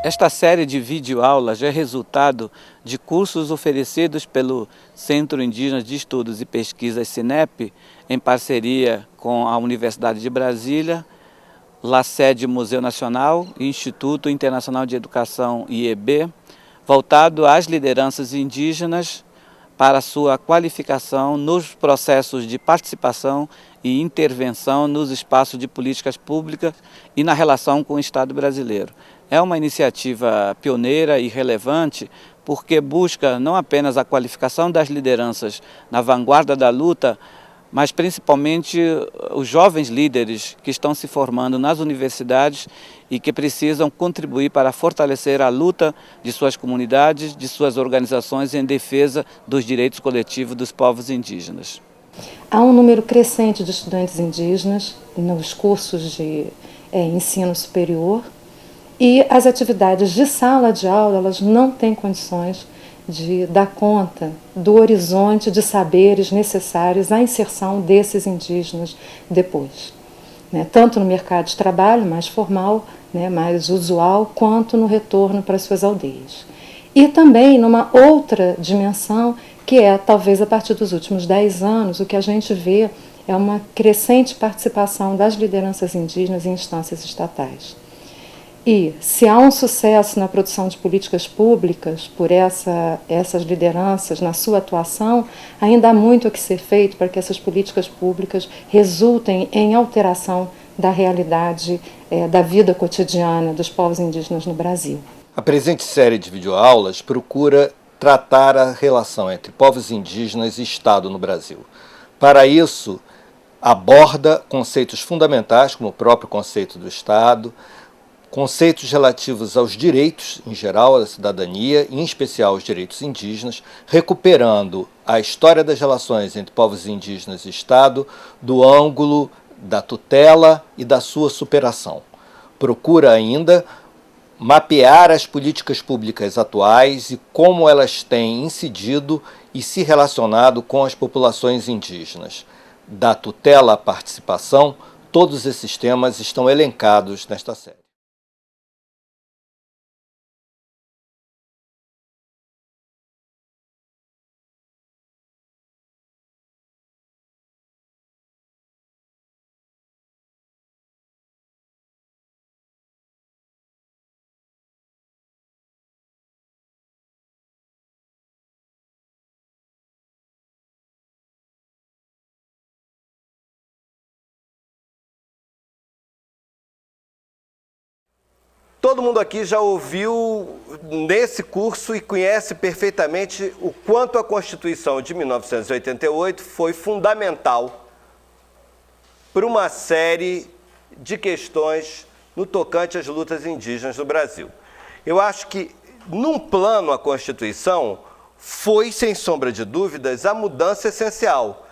Esta série de videoaulas é resultado de cursos oferecidos pelo Centro Indígena de Estudos e Pesquisas CINEP, em parceria com a Universidade de Brasília, LACED Museu Nacional e Instituto Internacional de Educação IEB, voltado às lideranças indígenas para sua qualificação nos processos de participação e intervenção nos espaços de políticas públicas e na relação com o Estado brasileiro. É uma iniciativa pioneira e relevante porque busca não apenas a qualificação das lideranças na vanguarda da luta, mas principalmente os jovens líderes que estão se formando nas universidades e que precisam contribuir para fortalecer a luta de suas comunidades, de suas organizações em defesa dos direitos coletivos dos povos indígenas. Há um número crescente de estudantes indígenas nos cursos de ensino superior e as atividades de sala de aula elas não têm condições de dar conta do horizonte de saberes necessários à inserção desses indígenas depois, tanto no mercado de trabalho mais formal, mais usual, quanto no retorno para as suas aldeias. E também numa outra dimensão, que é, talvez a partir dos últimos 10 anos, o que a gente vê é uma crescente participação das lideranças indígenas em instâncias estatais. E se há um sucesso na produção de políticas públicas por essas lideranças na sua atuação, ainda há muito a que ser feito para que essas políticas públicas resultem em alteração da realidade da vida cotidiana dos povos indígenas no Brasil. A presente série de videoaulas procura tratar a relação entre povos indígenas e Estado no Brasil. Para isso, aborda conceitos fundamentais, como o próprio conceito do Estado, conceitos relativos aos direitos, em geral, da cidadania, e em especial aos direitos indígenas, recuperando a história das relações entre povos indígenas e Estado do ângulo da tutela e da sua superação. Procura ainda mapear as políticas públicas atuais e como elas têm incidido e se relacionado com as populações indígenas. Da tutela à participação, todos esses temas estão elencados nesta série. Todo mundo aqui já ouviu nesse curso e conhece perfeitamente o quanto a Constituição de 1988 foi fundamental para uma série de questões no tocante às lutas indígenas no Brasil. Eu acho que, num plano, a Constituição foi, sem sombra de dúvidas, a mudança essencial.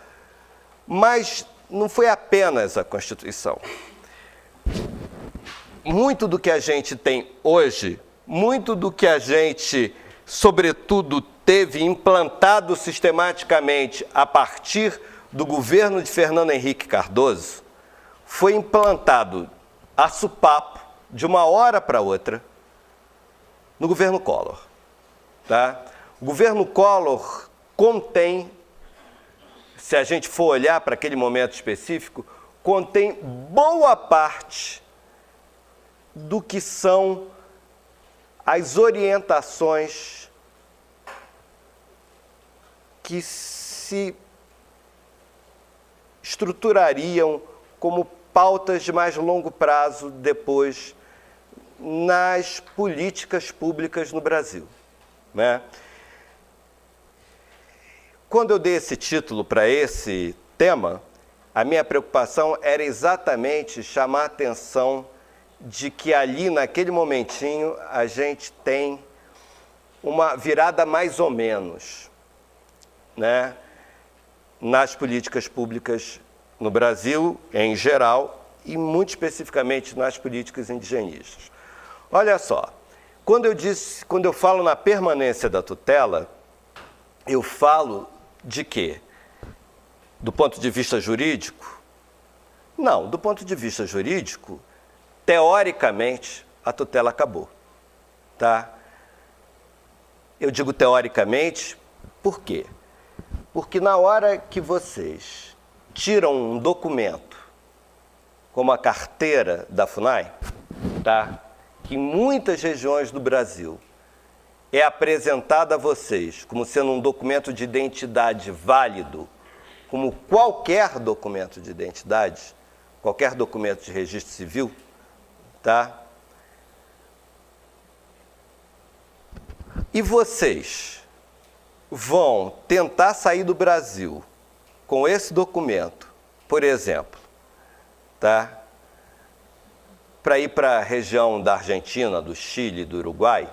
Mas não foi apenas a Constituição. Muito do que a gente tem hoje, muito do que a gente, sobretudo, teve implantado sistematicamente a partir do governo de Fernando Henrique Cardoso, foi implantado a sopapo, de uma hora para outra, no governo Collor. Tá? O governo Collor contém, se a gente for olhar para aquele momento específico, contém boa parte do que são as orientações que se estruturariam como pautas de mais longo prazo depois nas políticas públicas no Brasil, né? Quando eu dei esse título para esse tema, a minha preocupação era exatamente chamar a atenção de que ali, naquele momentinho, a gente tem uma virada mais ou menos, né, nas políticas públicas no Brasil, em geral, e muito especificamente nas políticas indigenistas. Olha só, quando eu falo na permanência da tutela, eu falo de quê? Do ponto de vista jurídico? Não, do ponto de vista jurídico, teoricamente, a tutela acabou. tá? Eu digo teoricamente, por quê? Porque na hora que vocês tiram um documento, como a carteira da FUNAI, tá? Que em muitas regiões do Brasil é apresentado a vocês como sendo um documento de identidade válido, como qualquer documento de identidade, qualquer documento de registro civil, tá? E vocês vão tentar sair do Brasil com esse documento, por exemplo, tá? Para ir para a região da Argentina, do Chile, do Uruguai,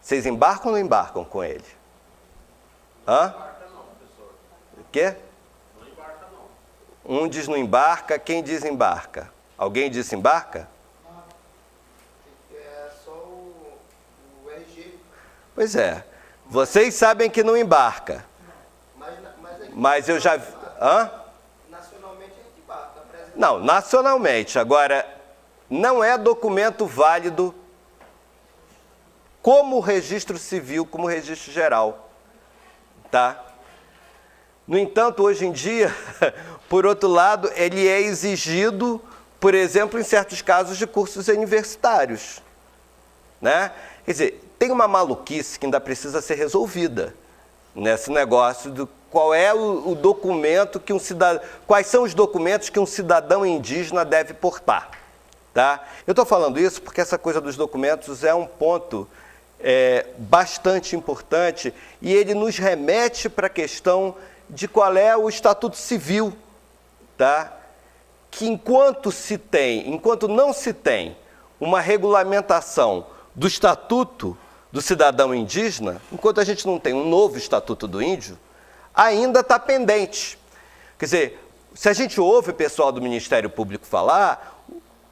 vocês embarcam ou não embarcam com ele? Hã? Não embarca não, professor. O quê? Não embarca não. Um diz não embarca, quem diz embarca? Alguém disse embarca? Não. É só o RG. Pois é. Vocês sabem que não embarca. Mas eu já... Hã? Nacionalmente a gente embarca. Não, nacionalmente. Agora, não é documento válido como registro civil, como registro geral, tá? No entanto, hoje em dia, por outro lado, ele é exigido, por exemplo, em certos casos de cursos universitários, né? Quer dizer, tem uma maluquice que ainda precisa ser resolvida nesse negócio do qual é o documento que um cidadão, quais são os documentos que um cidadão indígena deve portar, tá? Eu estou falando isso porque essa coisa dos documentos é um ponto bastante importante e ele nos remete para a questão de qual é o estatuto civil, tá? Que enquanto não se tem uma regulamentação do estatuto do cidadão indígena, enquanto a gente não tem um novo estatuto do índio, ainda está pendente. Quer dizer, se a gente ouve o pessoal do Ministério Público falar,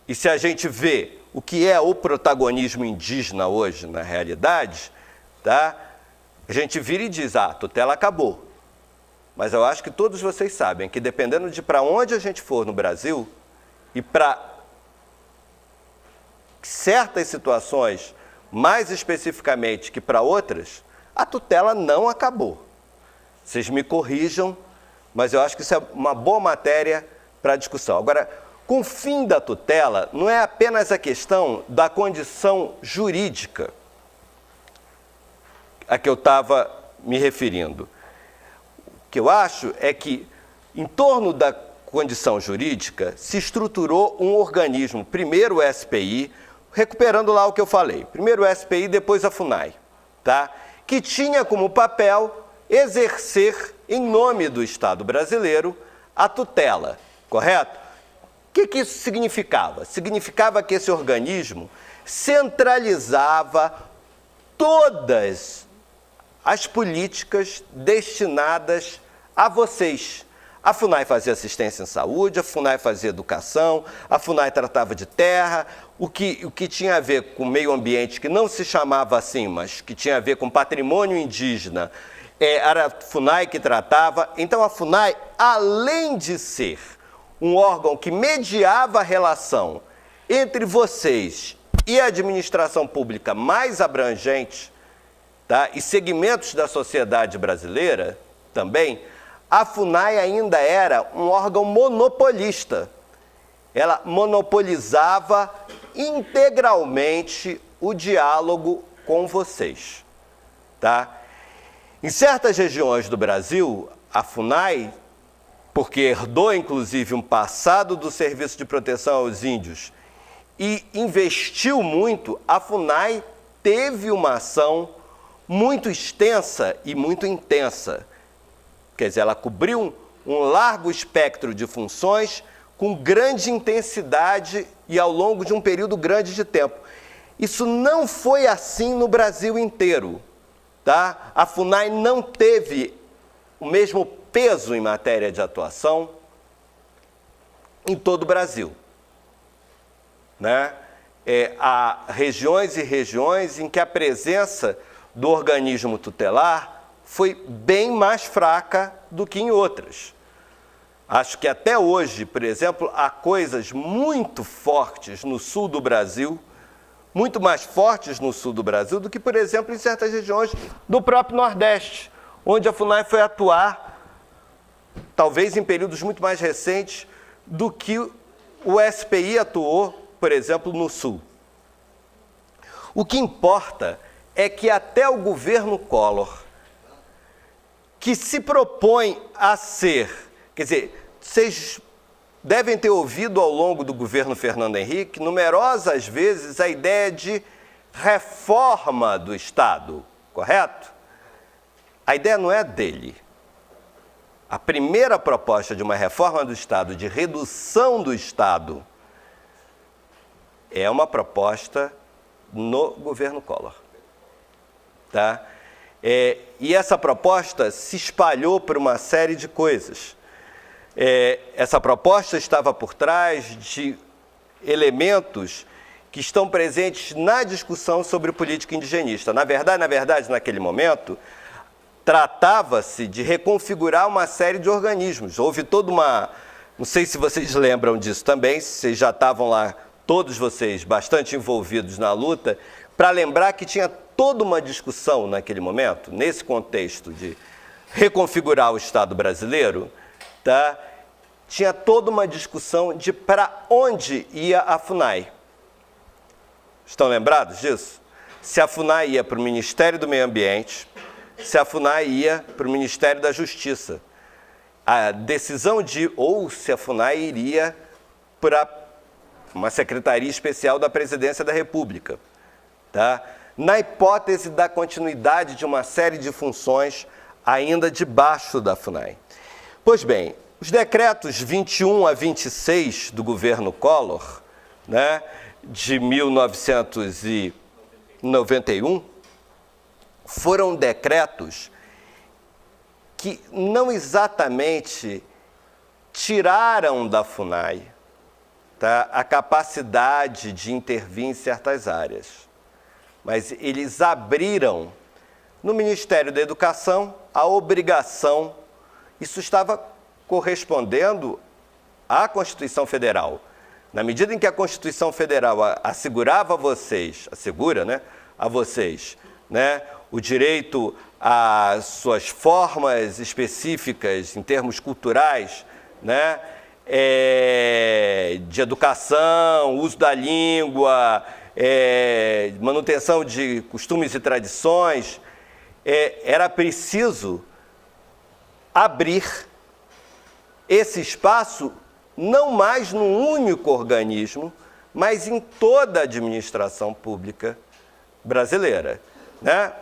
e se a gente vê o que é o protagonismo indígena hoje, na realidade, tá? A gente vira e diz, a tutela acabou. Mas eu acho que todos vocês sabem que dependendo de para onde a gente for no Brasil, e para certas situações, mais especificamente que para outras, a tutela não acabou. Vocês me corrijam, mas eu acho que isso é uma boa matéria para discussão. Agora, com o fim da tutela, não é apenas a questão da condição jurídica a que eu estava me referindo. O que eu acho é que, em torno da condição jurídica, se estruturou um organismo, primeiro o SPI, recuperando lá o que eu falei, primeiro o SPI, depois a FUNAI, tá? Que tinha como papel exercer, em nome do Estado brasileiro, a tutela, correto? O que isso significava? Significava que esse organismo centralizava todas as políticas destinadas a vocês. A FUNAI fazia assistência em saúde, a FUNAI fazia educação, a FUNAI tratava de terra, o que tinha a ver com meio ambiente, que não se chamava assim, mas que tinha a ver com patrimônio indígena, era a FUNAI que tratava. Então a FUNAI, além de ser um órgão que mediava a relação entre vocês e a administração pública mais abrangente, tá? E segmentos da sociedade brasileira também, a FUNAI ainda era um órgão monopolista. Ela monopolizava integralmente o diálogo com vocês, tá? Em certas regiões do Brasil, a FUNAI, porque herdou inclusive um passado do Serviço de Proteção aos Índios e investiu muito, a FUNAI teve uma ação muito extensa e muito intensa. Quer dizer, ela cobriu um largo espectro de funções com grande intensidade e ao longo de um período grande de tempo. Isso não foi assim no Brasil inteiro, tá? A FUNAI não teve o mesmo peso em matéria de atuação em todo o Brasil, né? Há regiões e regiões em que a presença do organismo tutelar foi bem mais fraca do que em outras. Acho que até hoje, por exemplo, há coisas muito fortes no sul do Brasil, muito mais fortes no sul do Brasil do que, por exemplo, em certas regiões do próprio Nordeste, onde a FUNAI foi atuar, talvez em períodos muito mais recentes, do que o SPI atuou, por exemplo, no sul. O que importa é que até o governo Collor, que se propõe a ser, quer dizer, vocês devem ter ouvido ao longo do governo Fernando Henrique numerosas vezes a ideia de reforma do Estado, correto? A ideia não é dele. A primeira proposta de uma reforma do Estado, de redução do Estado, é uma proposta no governo Collor. Tá? E essa proposta se espalhou por uma série de coisas. Essa proposta estava por trás de elementos que estão presentes na discussão sobre política indigenista. Na verdade, naquele momento, tratava-se de reconfigurar uma série de organismos. Houve toda uma... Não sei se vocês lembram disso também, se vocês já estavam lá, todos vocês, bastante envolvidos na luta, para lembrar que tinha toda uma discussão naquele momento, nesse contexto de reconfigurar o Estado brasileiro, tá? Tinha toda uma discussão de para onde ia a FUNAI. Estão lembrados disso? Se a FUNAI ia para o Ministério do Meio Ambiente, se a FUNAI ia para o Ministério da Justiça. A decisão ou se a FUNAI iria para uma Secretaria Especial da Presidência da República. Tá? Na hipótese da continuidade de uma série de funções ainda debaixo da FUNAI. Pois bem, os decretos 21 a 26 do governo Collor, né, de 1991, foram decretos que não exatamente tiraram da FUNAI, tá, a capacidade de intervir em certas áreas, mas eles abriram no Ministério da Educação a obrigação, isso estava correspondendo à Constituição Federal. Na medida em que a Constituição Federal assegurava a vocês, assegura, né, a vocês, né, o direito às suas formas específicas em termos culturais, né, de educação, uso da língua, manutenção de costumes e tradições, era preciso abrir esse espaço não mais num único organismo, mas em toda a administração pública brasileira, né?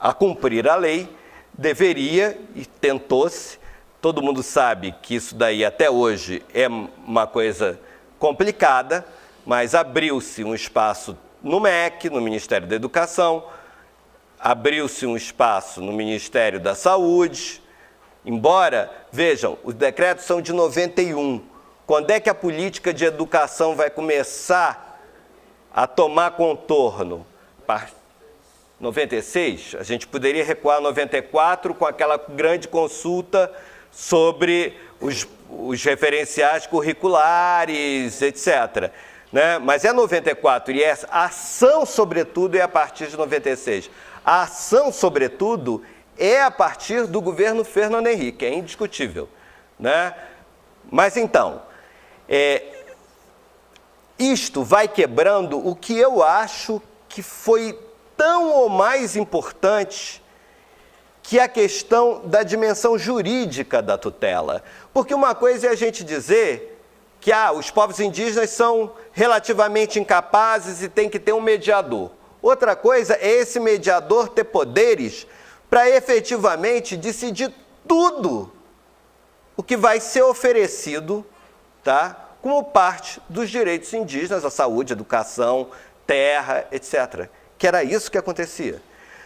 A cumprir a lei, deveria e tentou-se. Todo mundo sabe que isso daí até hoje é uma coisa complicada, mas abriu-se um espaço no MEC, no Ministério da Educação, abriu-se um espaço no Ministério da Saúde, embora, vejam, os decretos são de 91. Quando é que a política de educação vai começar a tomar contorno? 96, a gente poderia recuar 94 com aquela grande consulta sobre os referenciais curriculares, etc. Né? Mas é 94 e essa ação, sobretudo, é a partir de 96. A ação, sobretudo, é a partir do governo Fernando Henrique, é indiscutível. Né? Mas então, isto vai quebrando o que eu acho que foi tão ou mais importante que a questão da dimensão jurídica da tutela. Porque uma coisa é a gente dizer que os povos indígenas são relativamente incapazes e tem que ter um mediador. Outra coisa é esse mediador ter poderes para efetivamente decidir tudo o que vai ser oferecido, tá, como parte dos direitos indígenas, a saúde, a educação, terra, etc. Que era isso que acontecia.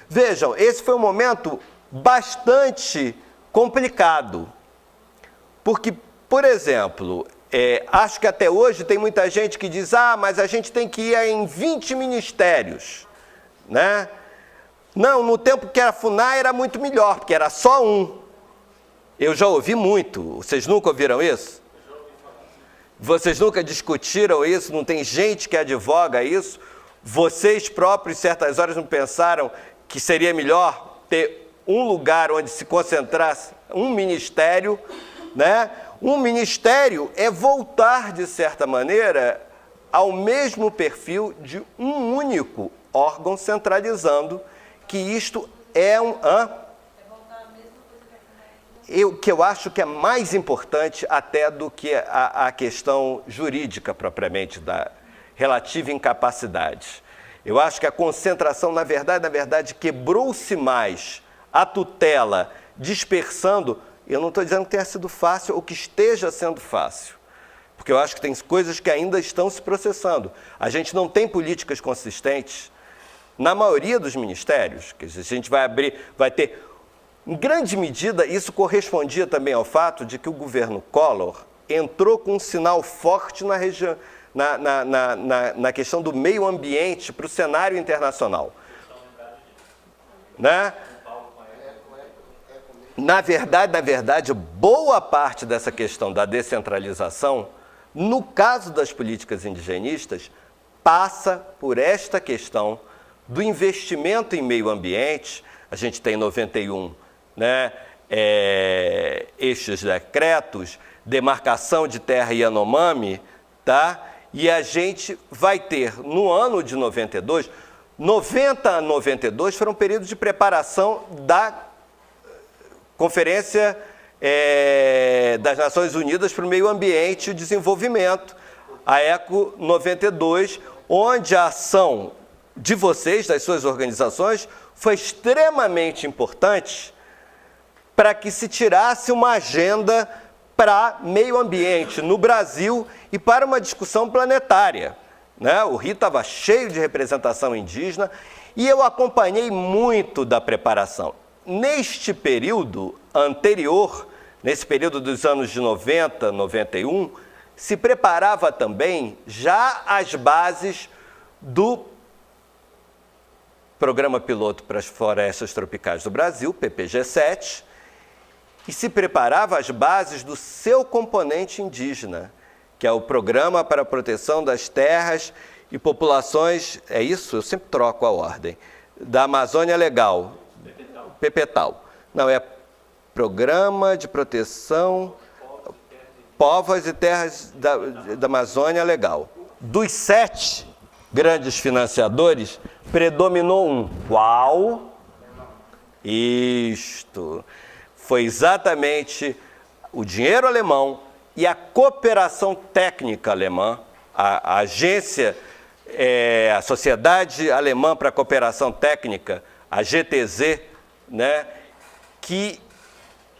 Vejam, esse foi um momento bastante complicado, porque, por exemplo, acho que até hoje tem muita gente que diz, mas a gente tem que ir em 20 ministérios, né? Não, no tempo que era FUNAI era muito melhor, porque era só um. Eu já ouvi muito, vocês nunca ouviram isso? Vocês nunca discutiram isso? Não tem gente que advoga isso? Vocês próprios, certas horas, não pensaram que seria melhor ter um lugar onde se concentrasse um ministério, né? Um ministério é voltar, de certa maneira, ao mesmo perfil de um único órgão, centralizando que isto é um... O que eu acho que é mais importante até do que a questão jurídica propriamente da relativa incapacidade. Eu acho que a concentração, na verdade, quebrou-se mais a tutela, dispersando. Eu não estou dizendo que tenha sido fácil ou que esteja sendo fácil, porque eu acho que tem coisas que ainda estão se processando. A gente não tem políticas consistentes na maioria dos ministérios, que a gente vai ter... Em grande medida, isso correspondia também ao fato de que o governo Collor entrou com um sinal forte na região, na questão do meio ambiente para o cenário internacional. Né? Na verdade, boa parte dessa questão da descentralização, no caso das políticas indigenistas, passa por esta questão do investimento em meio ambiente. A gente tem 91, né, estes decretos, demarcação de terra Yanomami, tá? E a gente vai ter, no ano de 92, 90 a 92 foram períodos de preparação da Conferência das Nações Unidas para o Meio Ambiente e o Desenvolvimento, a ECO 92, onde a ação de vocês, das suas organizações, foi extremamente importante para que se tirasse uma agenda para meio ambiente no Brasil e para uma discussão planetária, né? O Rio estava cheio de representação indígena e eu acompanhei muito da preparação. Neste período anterior, nesse período dos anos de 90, 91, se preparava também já as bases do Programa Piloto para as Florestas Tropicais do Brasil, PPG-7, e se preparava as bases do seu componente indígena, que é o Programa para a Proteção das Terras e Populações, é isso? Eu sempre troco a ordem, da Amazônia Legal, PPTAL. Não, é Programa de Proteção, Povos e Terras da Amazônia Legal. Dos 7 grandes financiadores, predominou um. Qual? Isto. Foi exatamente o dinheiro alemão e a cooperação técnica alemã, a agência, a Sociedade Alemã para a Cooperação Técnica, a GTZ, né, que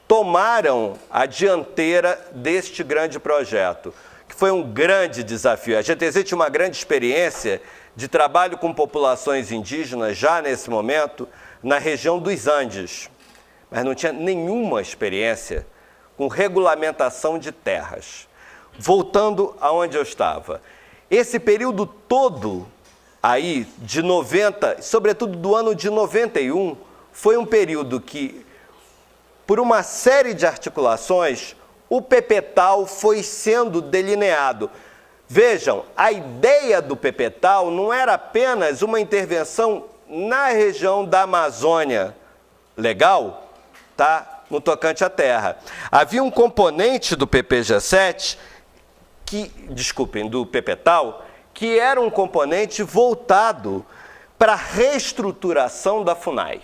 tomaram a dianteira deste grande projeto, que foi um grande desafio. A GTZ tinha uma grande experiência de trabalho com populações indígenas já nesse momento na região dos Andes, mas não tinha nenhuma experiência com regulamentação de terras. Voltando aonde eu estava, esse período todo aí de 90, sobretudo do ano de 91, foi um período que, por uma série de articulações, o PPTAL foi sendo delineado. Vejam, a ideia do PPTAL não era apenas uma intervenção na região da Amazônia Legal, tá? No tocante à terra. Havia um componente do PPG-7, do PPTAL, que era um componente voltado para a reestruturação da FUNAI.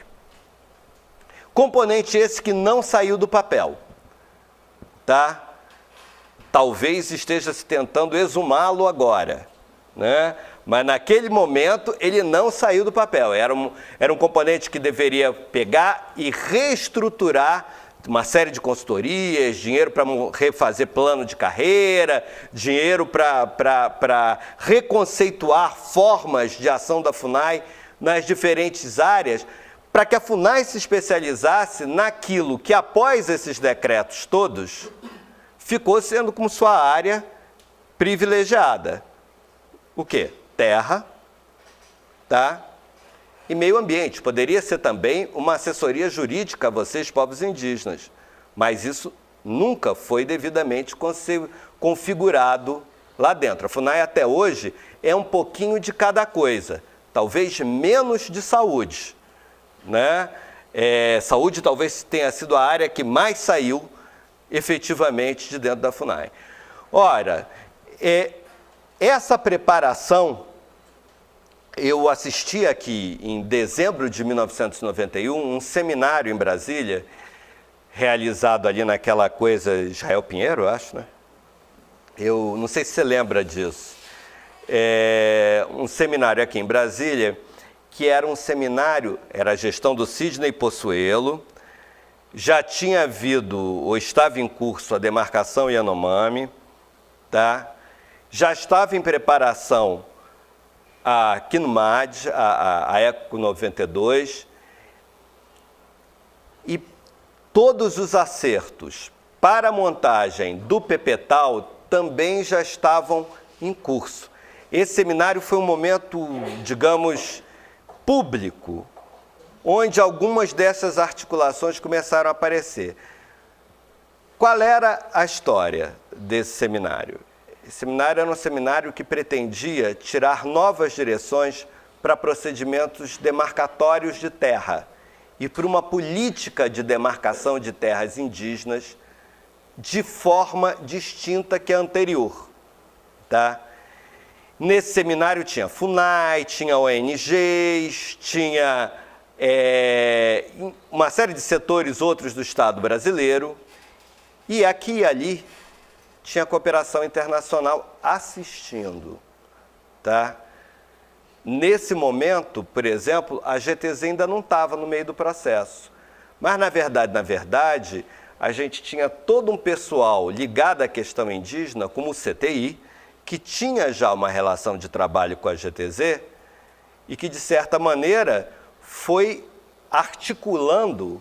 Componente esse que não saiu do papel, tá? Talvez esteja se tentando exumá-lo agora, né? Mas naquele momento ele não saiu do papel. Era um componente que deveria pegar e reestruturar uma série de consultorias, dinheiro para refazer plano de carreira, dinheiro para reconceituar formas de ação da FUNAI nas diferentes áreas, para que a FUNAI se especializasse naquilo que, após esses decretos todos, ficou sendo como sua área privilegiada. O quê? Terra, tá? E meio ambiente. Poderia ser também uma assessoria jurídica a vocês, povos indígenas, mas isso nunca foi devidamente configurado lá dentro. A FUNAI até hoje é um pouquinho de cada coisa. talvez menos de saúde, né? Saúde talvez tenha sido a área que mais saiu efetivamente de dentro da FUNAI. Ora, essa preparação, eu assisti aqui em dezembro de 1991 um seminário em Brasília, realizado ali naquela coisa Israel Pinheiro, eu acho, né? Eu não sei se você lembra disso. Um seminário aqui em Brasília, que era um seminário, era a gestão do Sidney Possuelo, já tinha havido, ou estava em curso, a demarcação Yanomami, tá? Já estava em preparação a KINUMAD, a ECO 92, e todos os acertos para a montagem do PPTAL também já estavam em curso. Esse seminário foi um momento, digamos, público, onde algumas dessas articulações começaram a aparecer. Qual era a história desse seminário? Esse seminário era um seminário que pretendia tirar novas direções para procedimentos demarcatórios de terra e para uma política de demarcação de terras indígenas de forma distinta que a anterior, tá? Nesse seminário tinha FUNAI, tinha ONGs, tinha uma série de setores outros do Estado brasileiro, e aqui e ali tinha cooperação internacional assistindo, tá? Nesse momento, por exemplo, a GTZ ainda não estava no meio do processo, mas na verdade, a gente tinha todo um pessoal ligado à questão indígena, como o CTI, que tinha já uma relação de trabalho com a GTZ e que, de certa maneira, foi articulando.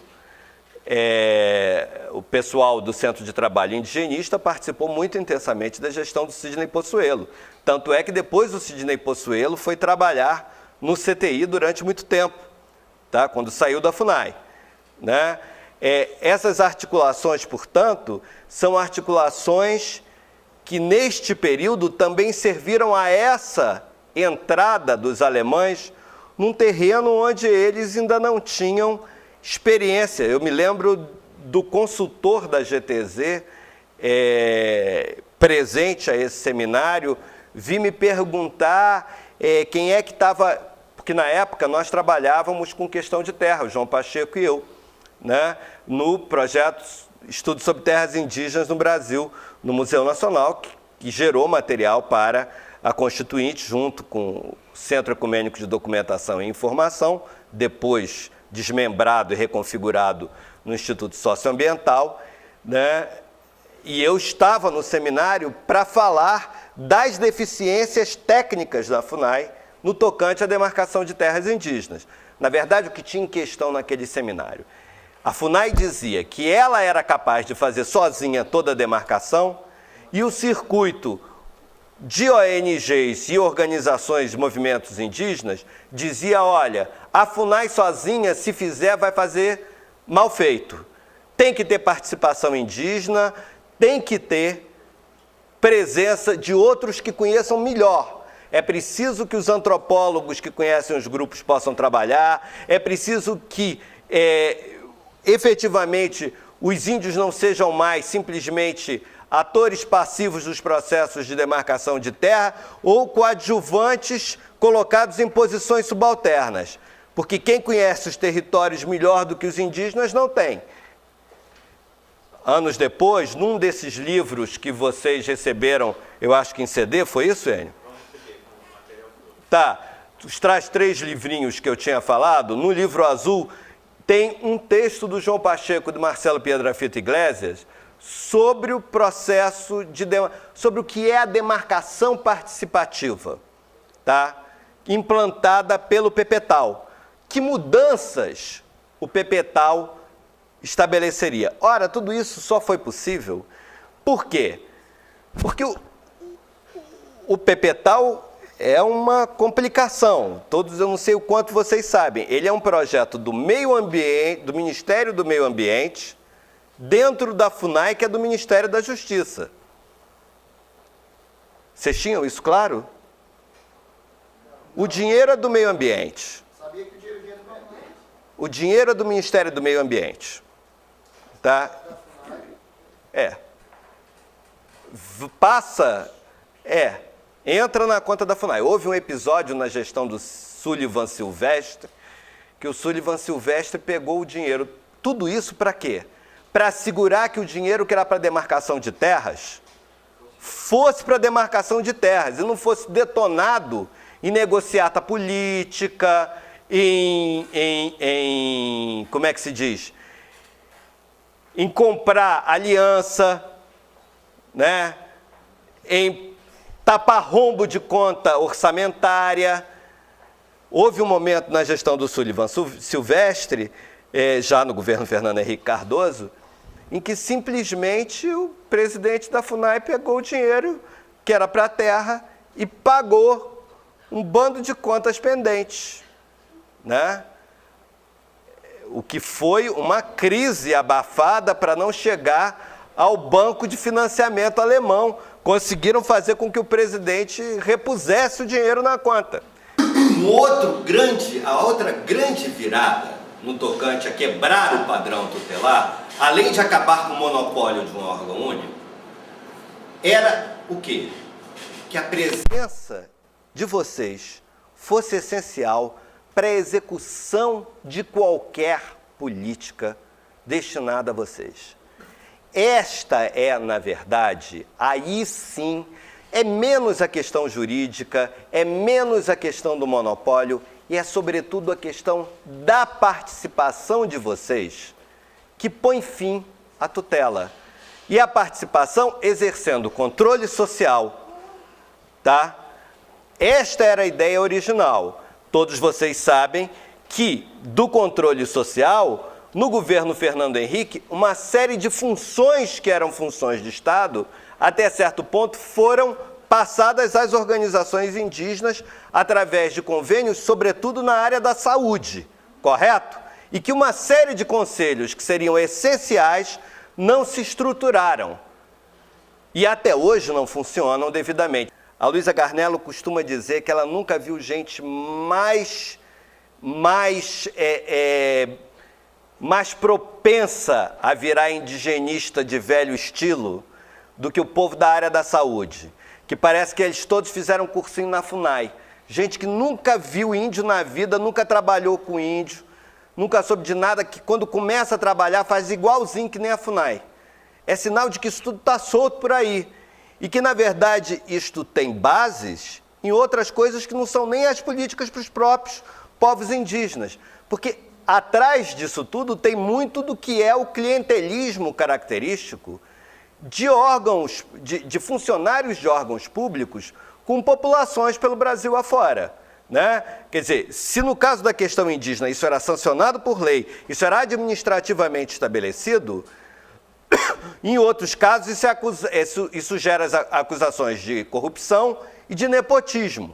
O pessoal do Centro de Trabalho Indigenista participou muito intensamente da gestão do Sidney Possuelo. Tanto é que depois o Sidney Possuelo foi trabalhar no CTI durante muito tempo, tá? Quando saiu da FUNAI, né? Essas articulações, portanto, são articulações que neste período também serviram a essa entrada dos alemães num terreno onde eles ainda não tinham experiência. Eu me lembro do consultor da GTZ, presente a esse seminário, vi me perguntar quem é que estava, porque na época nós trabalhávamos com questão de terra, o João Pacheco e eu, né, no projeto Estudo sobre Terras Indígenas no Brasil, no Museu Nacional, que gerou material para a Constituinte, junto com o Centro Ecumênico de Documentação e Informação, depois desmembrado e reconfigurado no Instituto Socioambiental, né? E eu estava no seminário para falar das deficiências técnicas da FUNAI no tocante à demarcação de terras indígenas. Na verdade, o que tinha em questão naquele seminário? A FUNAI dizia que ela era capaz de fazer sozinha toda a demarcação e o circuito de ONGs e organizações de movimentos indígenas dizia, olha, a FUNAI sozinha, se fizer, vai fazer mal feito. Tem que ter participação indígena, tem que ter presença de outros que conheçam melhor. É preciso que os antropólogos que conhecem os grupos possam trabalhar, é preciso que, efetivamente, os índios não sejam mais simplesmente atores passivos dos processos de demarcação de terra ou coadjuvantes colocados em posições subalternas. Porque quem conhece os territórios melhor do que os indígenas não tem. Anos depois, num desses livros que vocês receberam, eu acho que em CD, foi isso, Enio? Tá, traz 3 livrinhos que eu tinha falado. No livro azul tem um texto do João Pacheco e do Marcelo Piedrafita Iglesias sobre o processo sobre o que é a demarcação participativa, tá? Implantada pelo PPTAL. Que mudanças o PPTAL estabeleceria? Ora, tudo isso só foi possível. Por quê? Porque o PPTAL é uma complicação. Todos, eu não sei o quanto vocês sabem. Ele é um projeto do meio ambiente, do Ministério do Meio Ambiente, dentro da FUNAI, que é do Ministério da Justiça. Vocês tinham isso claro? O dinheiro é do meio ambiente. Sabia que o dinheiro vinha do meio ambiente. O dinheiro é do Ministério do Meio Ambiente. Tá? Entra na conta da FUNAI. Houve um episódio na gestão do Sullivan Silvestre, que o Sullivan Silvestre pegou o dinheiro. Tudo isso para quê? Para assegurar que o dinheiro que era para demarcação de terras fosse para demarcação de terras e não fosse detonado em negociata política, como é que se diz? Em comprar aliança, né? Em tapar rombo de conta orçamentária. Houve um momento na gestão do Sullivan Silvestre, já no governo Fernando Henrique Cardoso, em que simplesmente o presidente da FUNAI pegou o dinheiro que era para a terra e pagou um bando de contas pendentes, né? O que foi uma crise abafada para não chegar ao banco de financiamento alemão. Conseguiram fazer com que o presidente repusesse o dinheiro na conta. A outra grande virada no tocante a quebrar o padrão tutelar, além de acabar com o monopólio de um órgão único, era o quê? Que a presença de vocês fosse essencial para a execução de qualquer política destinada a vocês. Esta é, na verdade, aí sim, é menos a questão jurídica, é menos a questão do monopólio e é, sobretudo, a questão da participação de vocês que põe fim à tutela. E a participação exercendo controle social, tá? Esta era a ideia original. Todos vocês sabem que, do controle social, no governo Fernando Henrique, uma série de funções que eram funções de Estado, até certo ponto, foram passadas às organizações indígenas através de convênios, sobretudo na área da saúde, correto? E que uma série de conselhos que seriam essenciais não se estruturaram. E até hoje não funcionam devidamente. A Luísa Garnello costuma dizer que ela nunca viu gente mais propensa a virar indigenista de velho estilo do que o povo da área da saúde, que parece que eles todos fizeram cursinho na FUNAI. Gente que nunca viu índio na vida, nunca trabalhou com índio, nunca soube de nada, que quando começa a trabalhar faz igualzinho que nem a FUNAI. É sinal de que isso tudo está solto por aí. E que, na verdade, isto tem bases em outras coisas que não são nem as políticas para os próprios povos indígenas. Porque atrás disso tudo tem muito do que é o clientelismo característico de órgãos, de funcionários de órgãos públicos com populações pelo Brasil afora. Né? Quer dizer, se no caso da questão indígena isso era sancionado por lei, isso era administrativamente estabelecido, em outros casos isso gera acusações de corrupção e de nepotismo,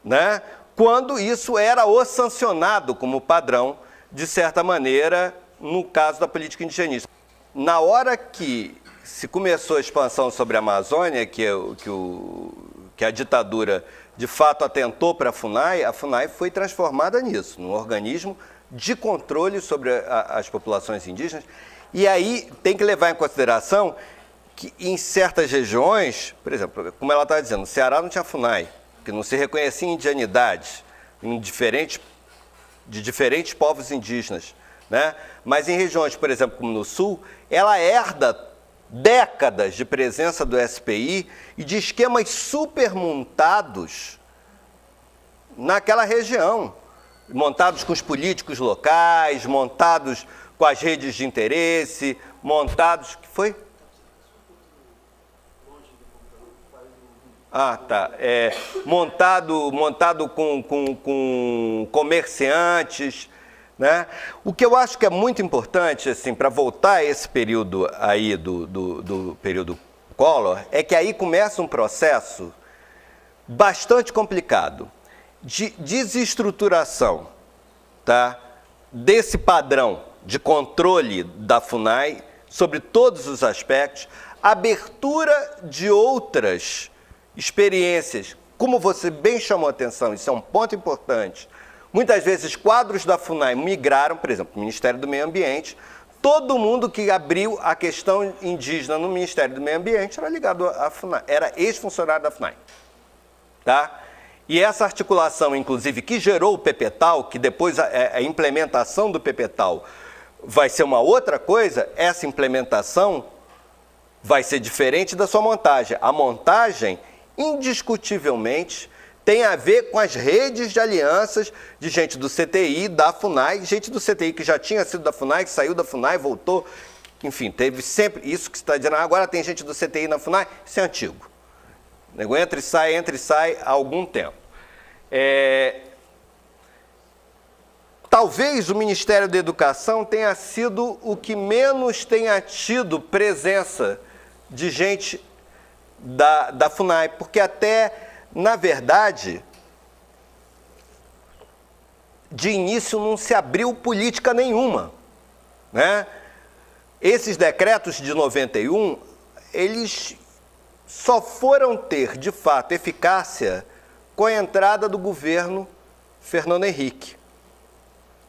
né? Quando isso era o sancionado como padrão, de certa maneira, no caso da política indigenista. Na hora que se começou a expansão sobre a Amazônia, que a ditadura de fato atentou para a FUNAI foi transformada nisso, num organismo de controle sobre as populações indígenas. E aí tem que levar em consideração que em certas regiões, por exemplo, como ela estava dizendo, no Ceará não tinha FUNAI, que não se reconhecia indianidade de diferentes povos indígenas, né? Mas em regiões, por exemplo, como no Sul, ela herda décadas de presença do SPI e de esquemas super montados naquela região, montados com os políticos locais, montados com as redes de interesse, montados... que foi? Ah, tá. Montado com comerciantes, né? O que eu acho que é muito importante, assim, para voltar a esse período aí do período Collor, é que aí começa um processo bastante complicado de desestruturação, tá? Desse padrão de controle da FUNAI sobre todos os aspectos, abertura de outras experiências como você bem chamou a atenção, isso é um ponto importante, muitas vezes quadros da FUNAI migraram, por exemplo, o Ministério do Meio Ambiente, todo mundo que abriu a questão indígena no Ministério do Meio Ambiente era ligado à FUNAI, era ex-funcionário da FUNAI. Tá? E essa articulação, inclusive, que gerou o PPTAL, que depois a implementação do PPTAL vai ser uma outra coisa, essa implementação vai ser diferente da sua montagem. A montagem, indiscutivelmente, tem a ver com as redes de alianças de gente do CTI, da FUNAI, gente do CTI que já tinha sido da FUNAI, que saiu da FUNAI, voltou, enfim, teve sempre isso que você está dizendo, agora tem gente do CTI na FUNAI, isso é antigo. Entra e sai há algum tempo. Talvez o Ministério da Educação tenha sido o que menos tenha tido presença de gente da FUNAI, porque até, na verdade, de início não se abriu política nenhuma, né? Esses decretos de 91, eles só foram ter, de fato, eficácia com a entrada do governo Fernando Henrique.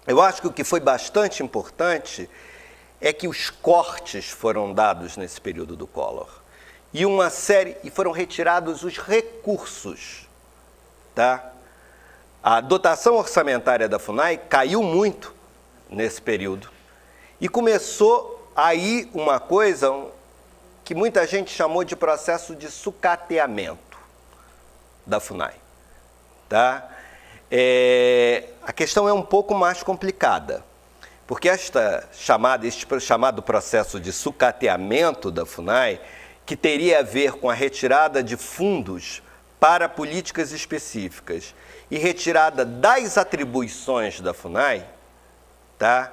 Eu acho que o que foi bastante importante é que os cortes foram dados nesse período do Collor. E foram retirados os recursos. Tá? A dotação orçamentária da FUNAI caiu muito nesse período. E começou aí uma coisa que muita gente chamou de processo de sucateamento da FUNAI. Tá? A questão é um pouco mais complicada, porque este chamado processo de sucateamento da FUNAI, que teria a ver com a retirada de fundos para políticas específicas e retirada das atribuições da FUNAI, tá?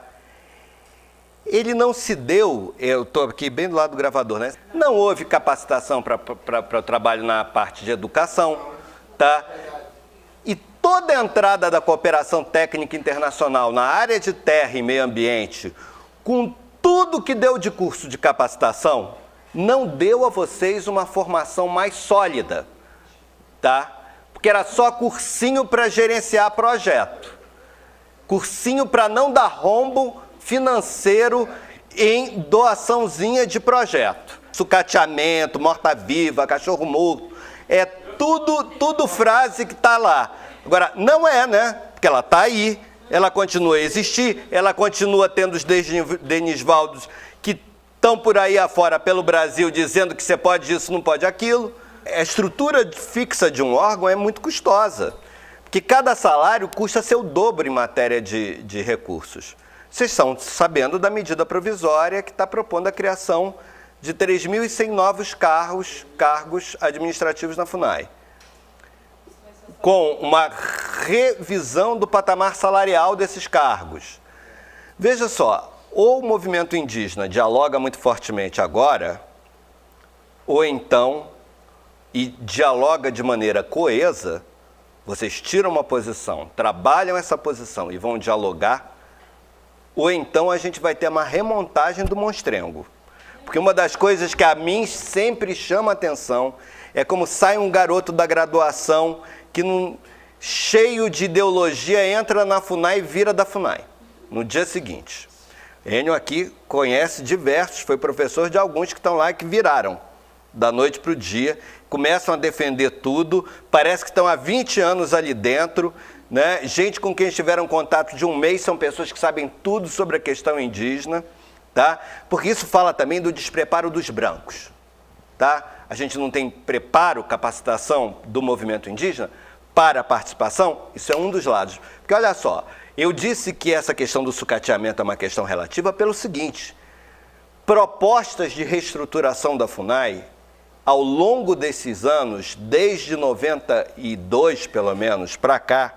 Ele não se deu, eu estou aqui bem do lado do gravador, né? Não houve capacitação para o trabalho na parte de educação, tá? E toda a entrada da cooperação técnica internacional na área de terra e meio ambiente, com tudo que deu de curso de capacitação, não deu a vocês uma formação mais sólida, tá? Porque era só cursinho para gerenciar projeto, cursinho para não dar rombo financeiro em doaçãozinha de projeto. Sucateamento, morta-viva, cachorro morto, é tudo frase que está lá. Agora, não é, né? Porque ela está aí, ela continua a existir, ela continua tendo os Denisvaldos que estão por aí afora pelo Brasil dizendo que você pode isso, não pode aquilo. A estrutura fixa de um órgão é muito custosa, porque cada salário custa seu dobro em matéria de recursos. Vocês estão sabendo da medida provisória que está propondo a criação de 3.100 novos cargos administrativos na FUNAI, com uma revisão do patamar salarial desses cargos. Veja só, ou o movimento indígena dialoga muito fortemente agora, ou então, e dialoga de maneira coesa, vocês tiram uma posição, trabalham essa posição e vão dialogar, ou então a gente vai ter uma remontagem do monstrengo. Porque uma das coisas que a mim sempre chama atenção é como sai um garoto da graduação que, cheio de ideologia, entra na FUNAI e vira da FUNAI, no dia seguinte. Enio aqui conhece diversos, foi professor de alguns que estão lá e que viraram da noite para o dia, começam a defender tudo, parece que estão há 20 anos ali dentro, né? Gente com quem tiveram contato de um mês são pessoas que sabem tudo sobre a questão indígena, tá? Porque isso fala também do despreparo dos brancos, tá? A gente não tem preparo, capacitação do movimento indígena para a participação, isso é um dos lados. Porque olha só, eu disse que essa questão do sucateamento é uma questão relativa pelo seguinte: propostas de reestruturação da FUNAI, ao longo desses anos, desde 92 pelo menos para cá,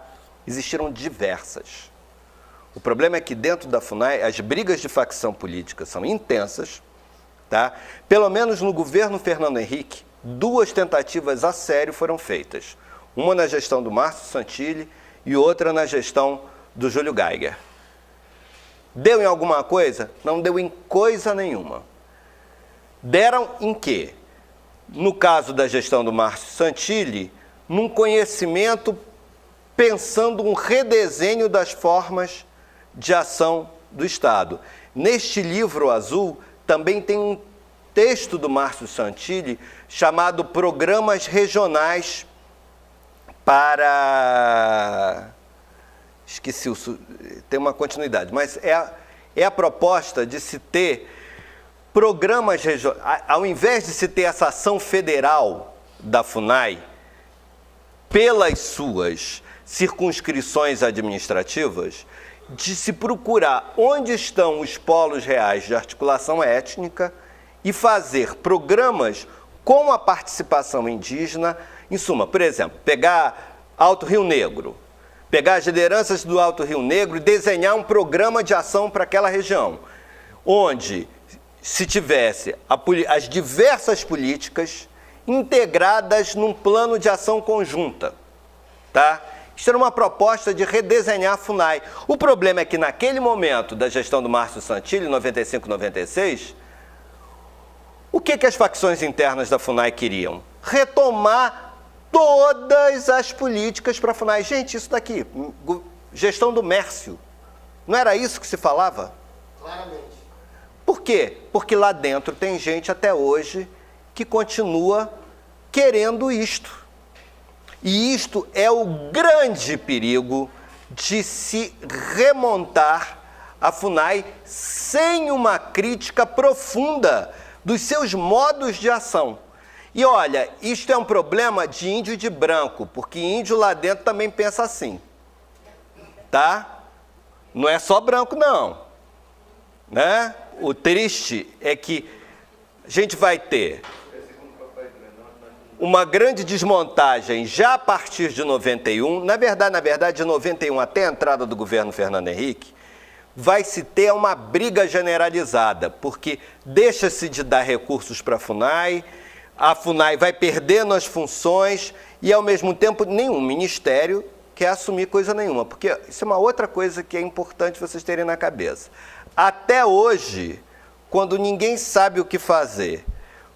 existiram diversas. O problema é que dentro da FUNAI as brigas de facção política são intensas, tá? Pelo menos no governo Fernando Henrique, 2 tentativas a sério foram feitas. Uma na gestão do Márcio Santilli e outra na gestão do Júlio Geiger. Deu em alguma coisa? Não deu em coisa nenhuma. Deram em quê? No caso da gestão do Márcio Santilli, num conhecimento pensando um redesenho das formas de ação do Estado. Neste livro azul também tem um texto do Márcio Santilli chamado Programas Regionais para... Esqueci, tem uma continuidade, mas é a proposta de se ter programas regionais, ao invés de se ter essa ação federal da FUNAI, pelas suas circunscrições administrativas, de se procurar onde estão os polos reais de articulação étnica e fazer programas com a participação indígena. Em suma, por exemplo, pegar Alto Rio Negro, pegar as lideranças do Alto Rio Negro e desenhar um programa de ação para aquela região, onde se tivesse as diversas políticas integradas num plano de ação conjunta, tá? Isso era uma proposta de redesenhar a FUNAI. O problema é que naquele momento da gestão do Márcio Santilli, 95-96, o que as facções internas da FUNAI queriam? Retomar todas as políticas para a FUNAI. Gente, isso daqui, gestão do Mércio, não era isso que se falava? Claramente. Por quê? Porque lá dentro tem gente até hoje que continua querendo isto. E isto é o grande perigo de se remontar a FUNAI sem uma crítica profunda dos seus modos de ação. E olha, isto é um problema de índio e de branco, porque índio lá dentro também pensa assim, tá? Não é só branco, não, né? O triste é que a gente vai ter uma grande desmontagem já a partir de 91, na verdade de 91 até a entrada do governo Fernando Henrique, vai se ter uma briga generalizada, porque deixa-se de dar recursos para a FUNAI vai perdendo as funções e, ao mesmo tempo, nenhum ministério quer assumir coisa nenhuma, porque isso é uma outra coisa que é importante vocês terem na cabeça. Até hoje, quando ninguém sabe o que fazer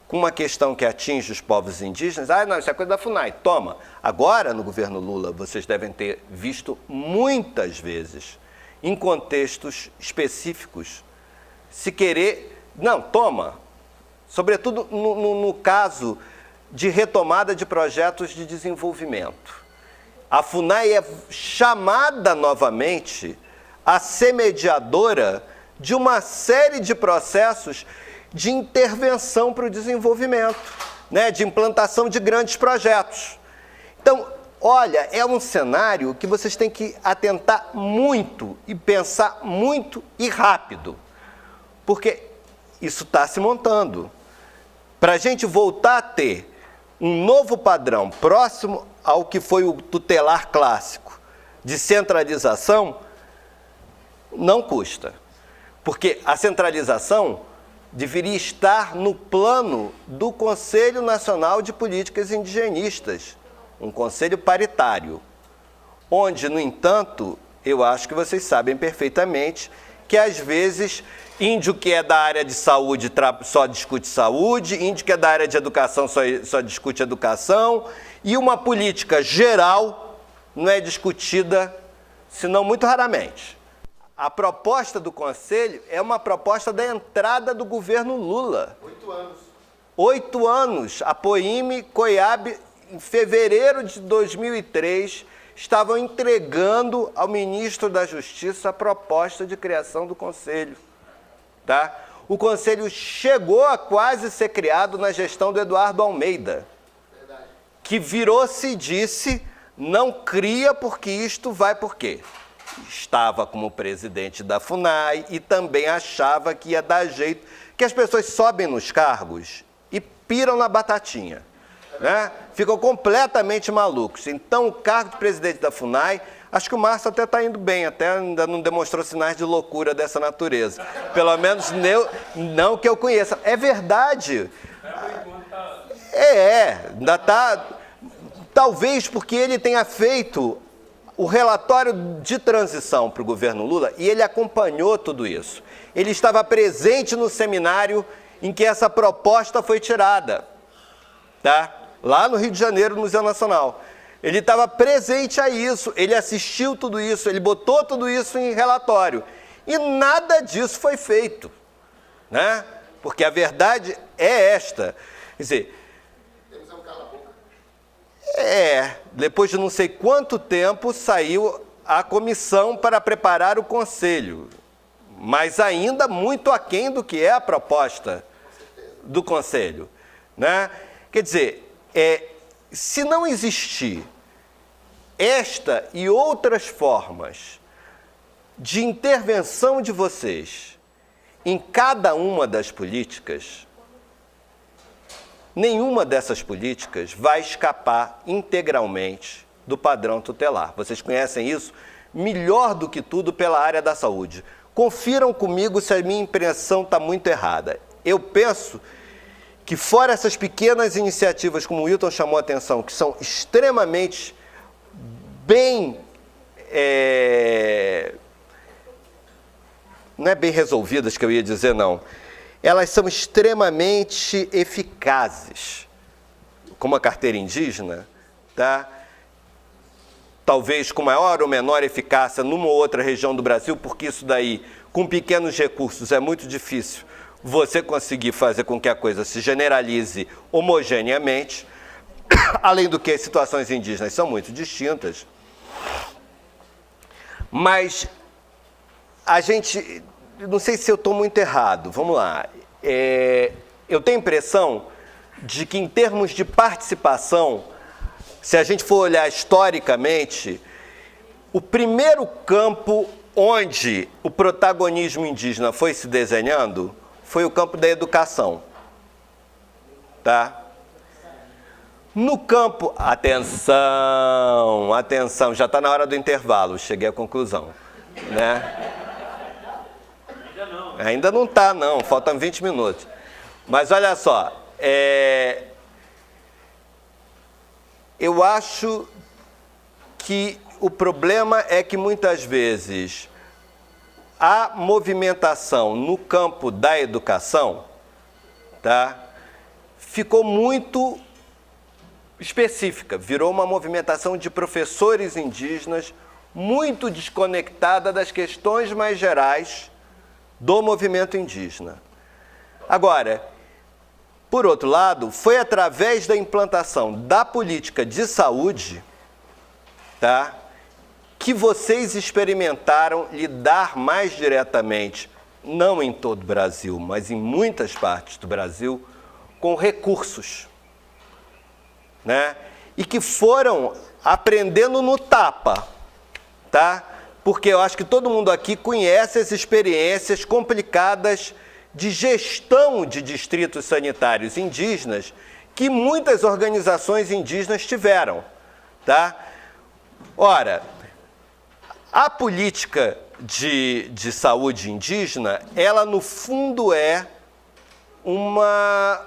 com uma questão que atinge os povos indígenas, não, isso é coisa da FUNAI, toma. Agora, no governo Lula, vocês devem ter visto muitas vezes, em contextos específicos, se querer, não, toma, sobretudo no caso de retomada de projetos de desenvolvimento. A FUNAI é chamada novamente a ser mediadora de uma série de processos de intervenção para o desenvolvimento, né, de implantação de grandes projetos. Então, olha, é um cenário que vocês têm que atentar muito e pensar muito e rápido, porque isso está se montando. Para a gente voltar a ter um novo padrão próximo ao que foi o tutelar clássico de centralização, não custa. Porque a centralização deveria estar no plano do Conselho Nacional de Políticas Indigenistas, um conselho paritário, onde, no entanto, eu acho que vocês sabem perfeitamente que, às vezes, índio que é da área de saúde só discute saúde, índio que é da área de educação só discute educação, e uma política geral não é discutida, senão muito raramente. A proposta do Conselho é uma proposta da entrada do governo Lula. 8 anos. 8 anos. A Poime, Coiab, em fevereiro de 2003, estavam entregando ao ministro da Justiça a proposta de criação do Conselho. Tá? O Conselho chegou a quase ser criado na gestão do Eduardo Almeida, que virou-se e disse, não cria porque isto vai por quê? Estava como presidente da FUNAI e também achava que ia dar jeito, que as pessoas sobem nos cargos e piram na batatinha, né? Ficam completamente malucos. Então, o cargo de presidente da FUNAI, acho que o Márcio até está indo bem, até ainda não demonstrou sinais de loucura dessa natureza. Pelo menos não que eu conheça. É verdade. Ainda está... Talvez porque ele tenha feito o relatório de transição para o governo Lula e ele acompanhou tudo isso. Ele estava presente no seminário em que essa proposta foi tirada, tá? Lá no Rio de Janeiro, no Museu Nacional. Ele estava presente a isso, ele assistiu tudo isso, ele botou tudo isso em relatório. E nada disso foi feito, né? Porque a verdade é esta. Quer dizer, depois de não sei quanto tempo saiu a comissão para preparar o conselho, mas ainda muito aquém do que é a proposta do conselho, né? Quer dizer, se não existir esta e outras formas de intervenção de vocês em cada uma das políticas, nenhuma dessas políticas vai escapar integralmente do padrão tutelar. Vocês conhecem isso melhor do que tudo pela área da saúde. Confiram comigo se a minha impressão está muito errada. Eu penso que, fora essas pequenas iniciativas, como o Wilton chamou a atenção, que são extremamente bem... não é bem resolvidas que eu ia dizer, não. Elas são extremamente eficazes, como a carteira indígena, tá? Talvez com maior ou menor eficácia numa ou outra região do Brasil, porque isso daí, com pequenos recursos, é muito difícil você conseguir fazer com que a coisa se generalize homogeneamente, além do que as situações indígenas são muito distintas. Mas a gente, não sei se eu estou muito errado, vamos lá. Eu tenho a impressão de que, em termos de participação, se a gente for olhar historicamente, o primeiro campo onde o protagonismo indígena foi se desenhando foi o campo da educação, tá? No campo... Atenção, atenção, já está na hora do intervalo, cheguei à conclusão, né? Ainda não está, não, faltam 20 minutos. Mas olha só, eu acho que o problema é que, muitas vezes, a movimentação no campo da educação, tá, ficou muito específica, virou uma movimentação de professores indígenas muito desconectada das questões mais gerais do movimento indígena. Agora, por outro lado, foi através da implantação da política de saúde, tá, que vocês experimentaram lidar mais diretamente, não em todo o Brasil, mas em muitas partes do Brasil, com recursos, né? E que foram aprendendo no tapa, tá? Porque eu acho que todo mundo aqui conhece as experiências complicadas de gestão de distritos sanitários indígenas que muitas organizações indígenas tiveram, tá? Ora, a política de saúde indígena, ela no fundo é uma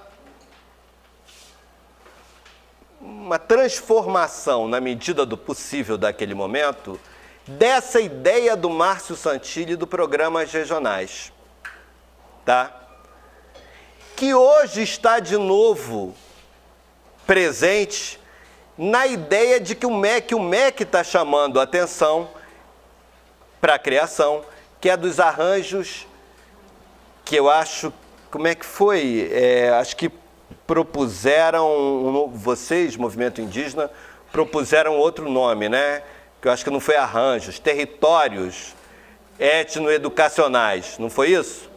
transformação, na medida do possível daquele momento, dessa ideia do Márcio Santilli do Programas Regionais, tá? Que hoje está de novo presente na ideia de que o MEC está chamando a atenção para a criação, que é dos arranjos que eu acho, como é que foi? Acho que propuseram, vocês, movimento indígena, propuseram outro nome, né? Que eu acho que não foi arranjos, territórios etnoeducacionais, não foi isso?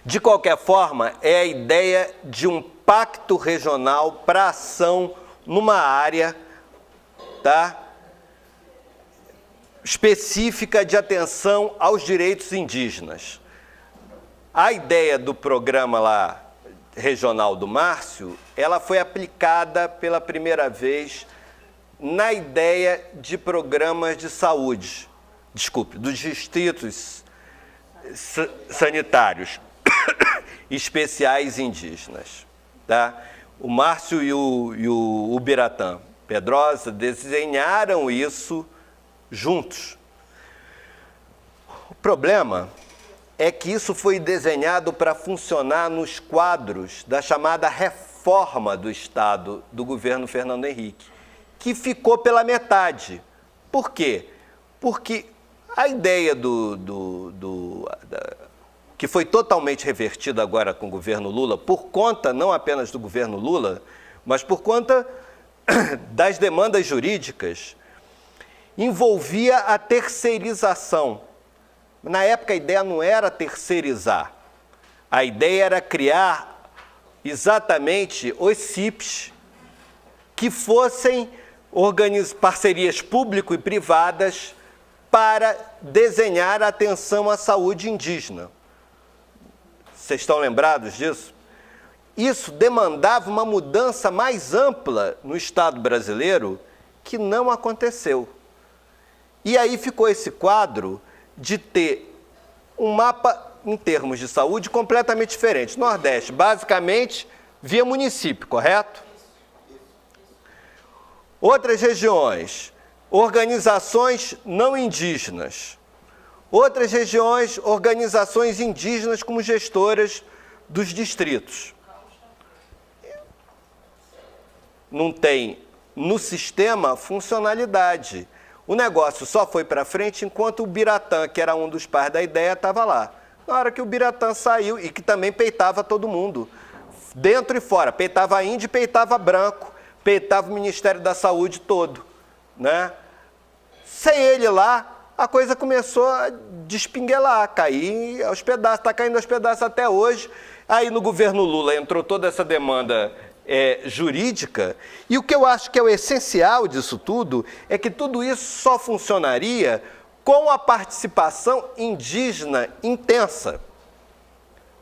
De qualquer forma, é a ideia de um pacto regional para ação numa área, tá, específica de atenção aos direitos indígenas. A ideia do programa lá regional do Márcio, ela foi aplicada pela primeira vez na ideia de programas de saúde, dos distritos sanitários especiais indígenas, tá? O Márcio e o Ubiratã Pedrosa desenharam isso juntos. O problema é que isso foi desenhado para funcionar nos quadros da chamada reforma reforma do Estado do governo Fernando Henrique, que ficou pela metade. Por quê? Porque a ideia que foi totalmente revertida agora com o governo Lula, por conta não apenas do governo Lula, mas por conta das demandas jurídicas, envolvia a terceirização. Na época a ideia não era terceirizar, a ideia era criar exatamente os CIPs que fossem parcerias público e privadas para desenhar a atenção à saúde indígena. Vocês estão lembrados disso? Isso demandava uma mudança mais ampla no Estado brasileiro, que não aconteceu. E aí ficou esse quadro de ter um mapa em termos de saúde completamente diferente. Nordeste, basicamente, via município, correto? Outras regiões, organizações não indígenas. Outras regiões, organizações indígenas como gestoras dos distritos. Não tem no sistema funcionalidade. O negócio só foi para frente enquanto o Biratã, que era um dos pais da ideia, estava lá. Na hora que o Biratã saiu, e que também peitava todo mundo, dentro e fora, peitava índio e peitava branco, peitava o Ministério da Saúde todo, né? Sem ele lá, a coisa começou a despinguelar, a cair aos pedaços, está caindo aos pedaços até hoje. Aí no governo Lula entrou toda essa demanda jurídica, e o que eu acho que é o essencial disso tudo é que tudo isso só funcionaria com a participação indígena intensa,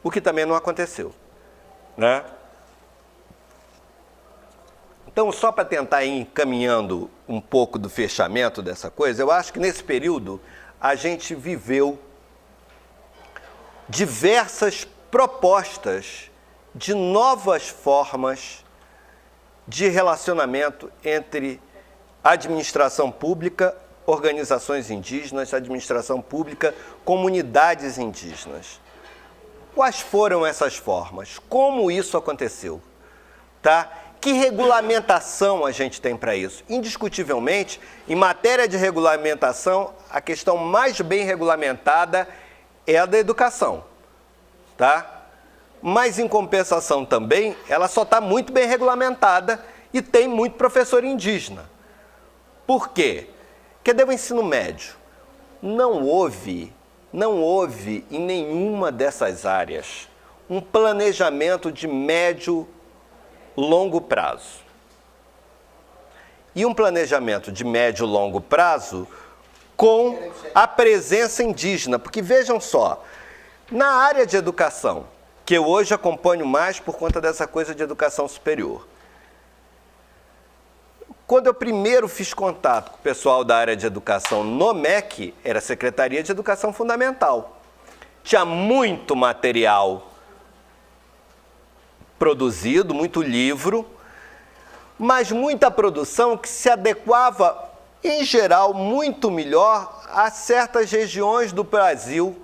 o que também não aconteceu, né? Então, só para tentar ir encaminhando um pouco do fechamento dessa coisa, eu acho que nesse período a gente viveu diversas propostas de novas formas de relacionamento entre administração pública, organizações indígenas, administração pública, comunidades indígenas. Quais foram essas formas? Como isso aconteceu? Tá? Que regulamentação a gente tem para isso? Indiscutivelmente, em matéria de regulamentação, a questão mais bem regulamentada é a da educação, tá? Mas, em compensação também, ela só está muito bem regulamentada e tem muito professor indígena. Por quê? Porque deu ensino médio. Não houve em nenhuma dessas áreas um planejamento de médio longo prazo. E um planejamento de médio e longo prazo com a presença indígena. Porque vejam só, na área de educação, que eu hoje acompanho mais por conta dessa coisa de educação superior. Quando eu primeiro fiz contato com o pessoal da área de educação no MEC, era a Secretaria de Educação Fundamental. Tinha muito material produzido, muito livro, mas muita produção que se adequava, em geral, muito melhor a certas regiões do Brasil,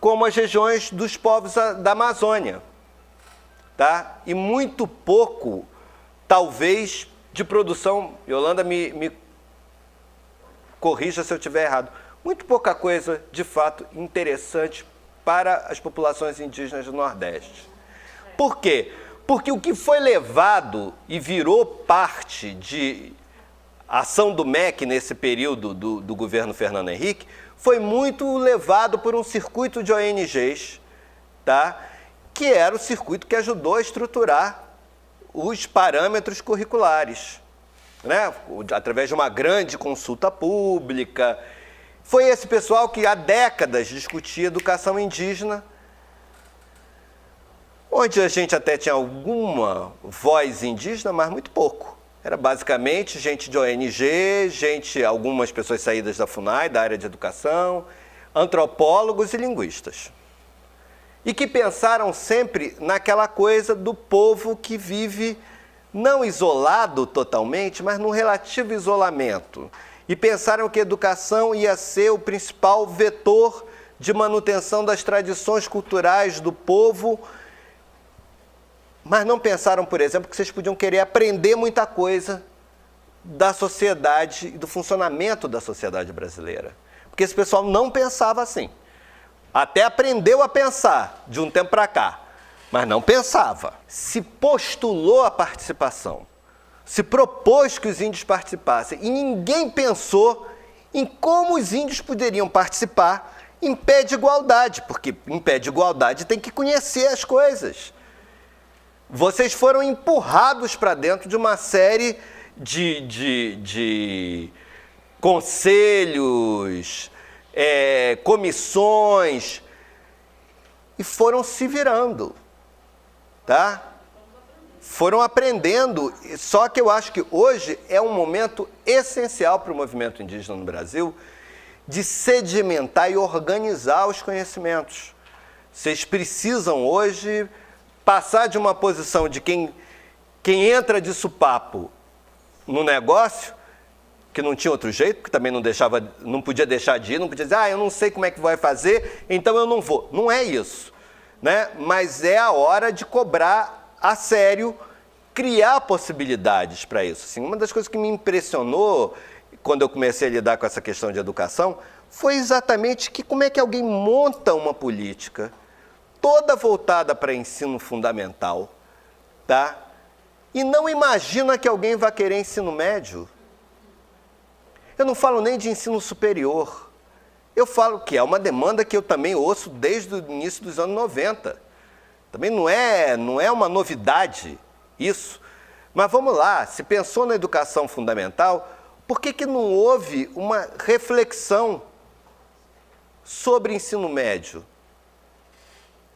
como as regiões dos povos da Amazônia, tá? E muito pouco, talvez, de produção, Yolanda me corrija se eu estiver errado, muito pouca coisa, de fato, interessante para as populações indígenas do Nordeste. Por quê? Porque o que foi levado e virou parte de ação do MEC nesse período do governo Fernando Henrique foi muito levado por um circuito de ONGs, tá? Que era o circuito que ajudou a estruturar os parâmetros curriculares, né? Através de uma grande consulta pública. Foi esse pessoal que há décadas discutia educação indígena, onde a gente até tinha alguma voz indígena, mas muito pouco. Era basicamente gente de ONG, algumas pessoas saídas da FUNAI, da área de educação, antropólogos e linguistas. E que pensaram sempre naquela coisa do povo que vive não isolado totalmente, mas num relativo isolamento. E pensaram que a educação ia ser o principal vetor de manutenção das tradições culturais do povo, mas não pensaram, por exemplo, que vocês podiam querer aprender muita coisa da sociedade e do funcionamento da sociedade brasileira. Porque esse pessoal não pensava assim. Até aprendeu a pensar de um tempo para cá, mas não pensava. Se postulou a participação, se propôs que os índios participassem, e ninguém pensou em como os índios poderiam participar em pé de igualdade, porque em pé de igualdade tem que conhecer as coisas. Vocês foram empurrados para dentro de uma série de conselhos, comissões, e foram se virando, tá? Foram aprendendo, só que eu acho que hoje é um momento essencial para o movimento indígena no Brasil de sedimentar e organizar os conhecimentos. Vocês precisam hoje passar de uma posição de quem entra de supapo no negócio, que não tinha outro jeito, que também não podia deixar de ir, não podia dizer, eu não sei como é que vai fazer, então eu não vou. Não é isso, né? Mas é a hora de cobrar a sério, criar possibilidades para isso. Assim, uma das coisas que me impressionou quando eu comecei a lidar com essa questão de educação foi exatamente como é que alguém monta uma política toda voltada para ensino fundamental, tá? E não imagina que alguém vai querer ensino médio. Eu não falo nem de ensino superior. Eu falo que é uma demanda que eu também ouço desde o início dos anos 90. Também não é uma novidade isso. Mas vamos lá, se pensou na educação fundamental, por que não houve uma reflexão sobre ensino médio?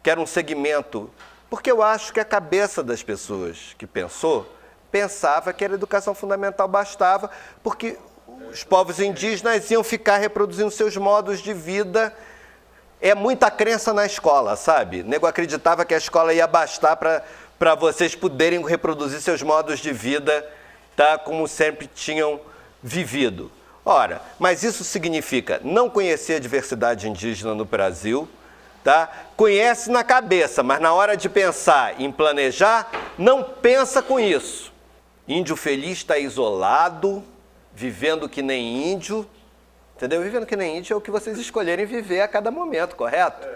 Que era um segmento. Porque eu acho que a cabeça das pessoas que pensava que a educação fundamental bastava, porque os povos indígenas iam ficar reproduzindo seus modos de vida. É muita crença na escola, sabe? O nego acreditava que a escola ia bastar para vocês poderem reproduzir seus modos de vida, tá? Como sempre tinham vivido. Ora, mas isso significa não conhecer a diversidade indígena no Brasil, tá? Conhece na cabeça, mas na hora de pensar em planejar, não pensa com isso. Índio feliz está isolado, vivendo que nem índio, entendeu? Vivendo que nem índio é o que vocês escolherem viver a cada momento, correto?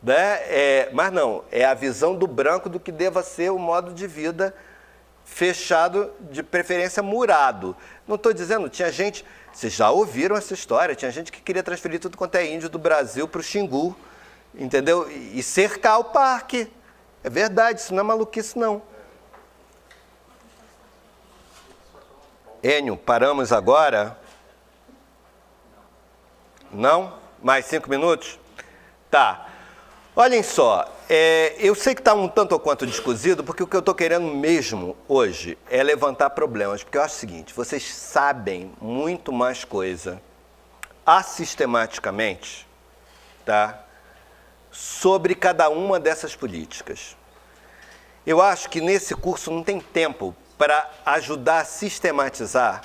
Né? Mas não, é a visão do branco do que deva ser o modo de vida fechado, de preferência murado. Não estou dizendo, tinha gente, vocês já ouviram essa história, tinha gente que queria transferir tudo quanto é índio do Brasil para o Xingu, entendeu? E cercar o parque. É verdade, isso não é maluquice, não. Enio, paramos agora? Não? Mais 5 minutos? Tá. Olhem só, eu sei que está um tanto ou quanto descozido, porque o que eu estou querendo mesmo hoje é levantar problemas. Porque eu acho o seguinte, vocês sabem muito mais coisa assistematicamente, tá? Sobre cada uma dessas políticas. Eu acho que nesse curso não tem tempo para ajudar a sistematizar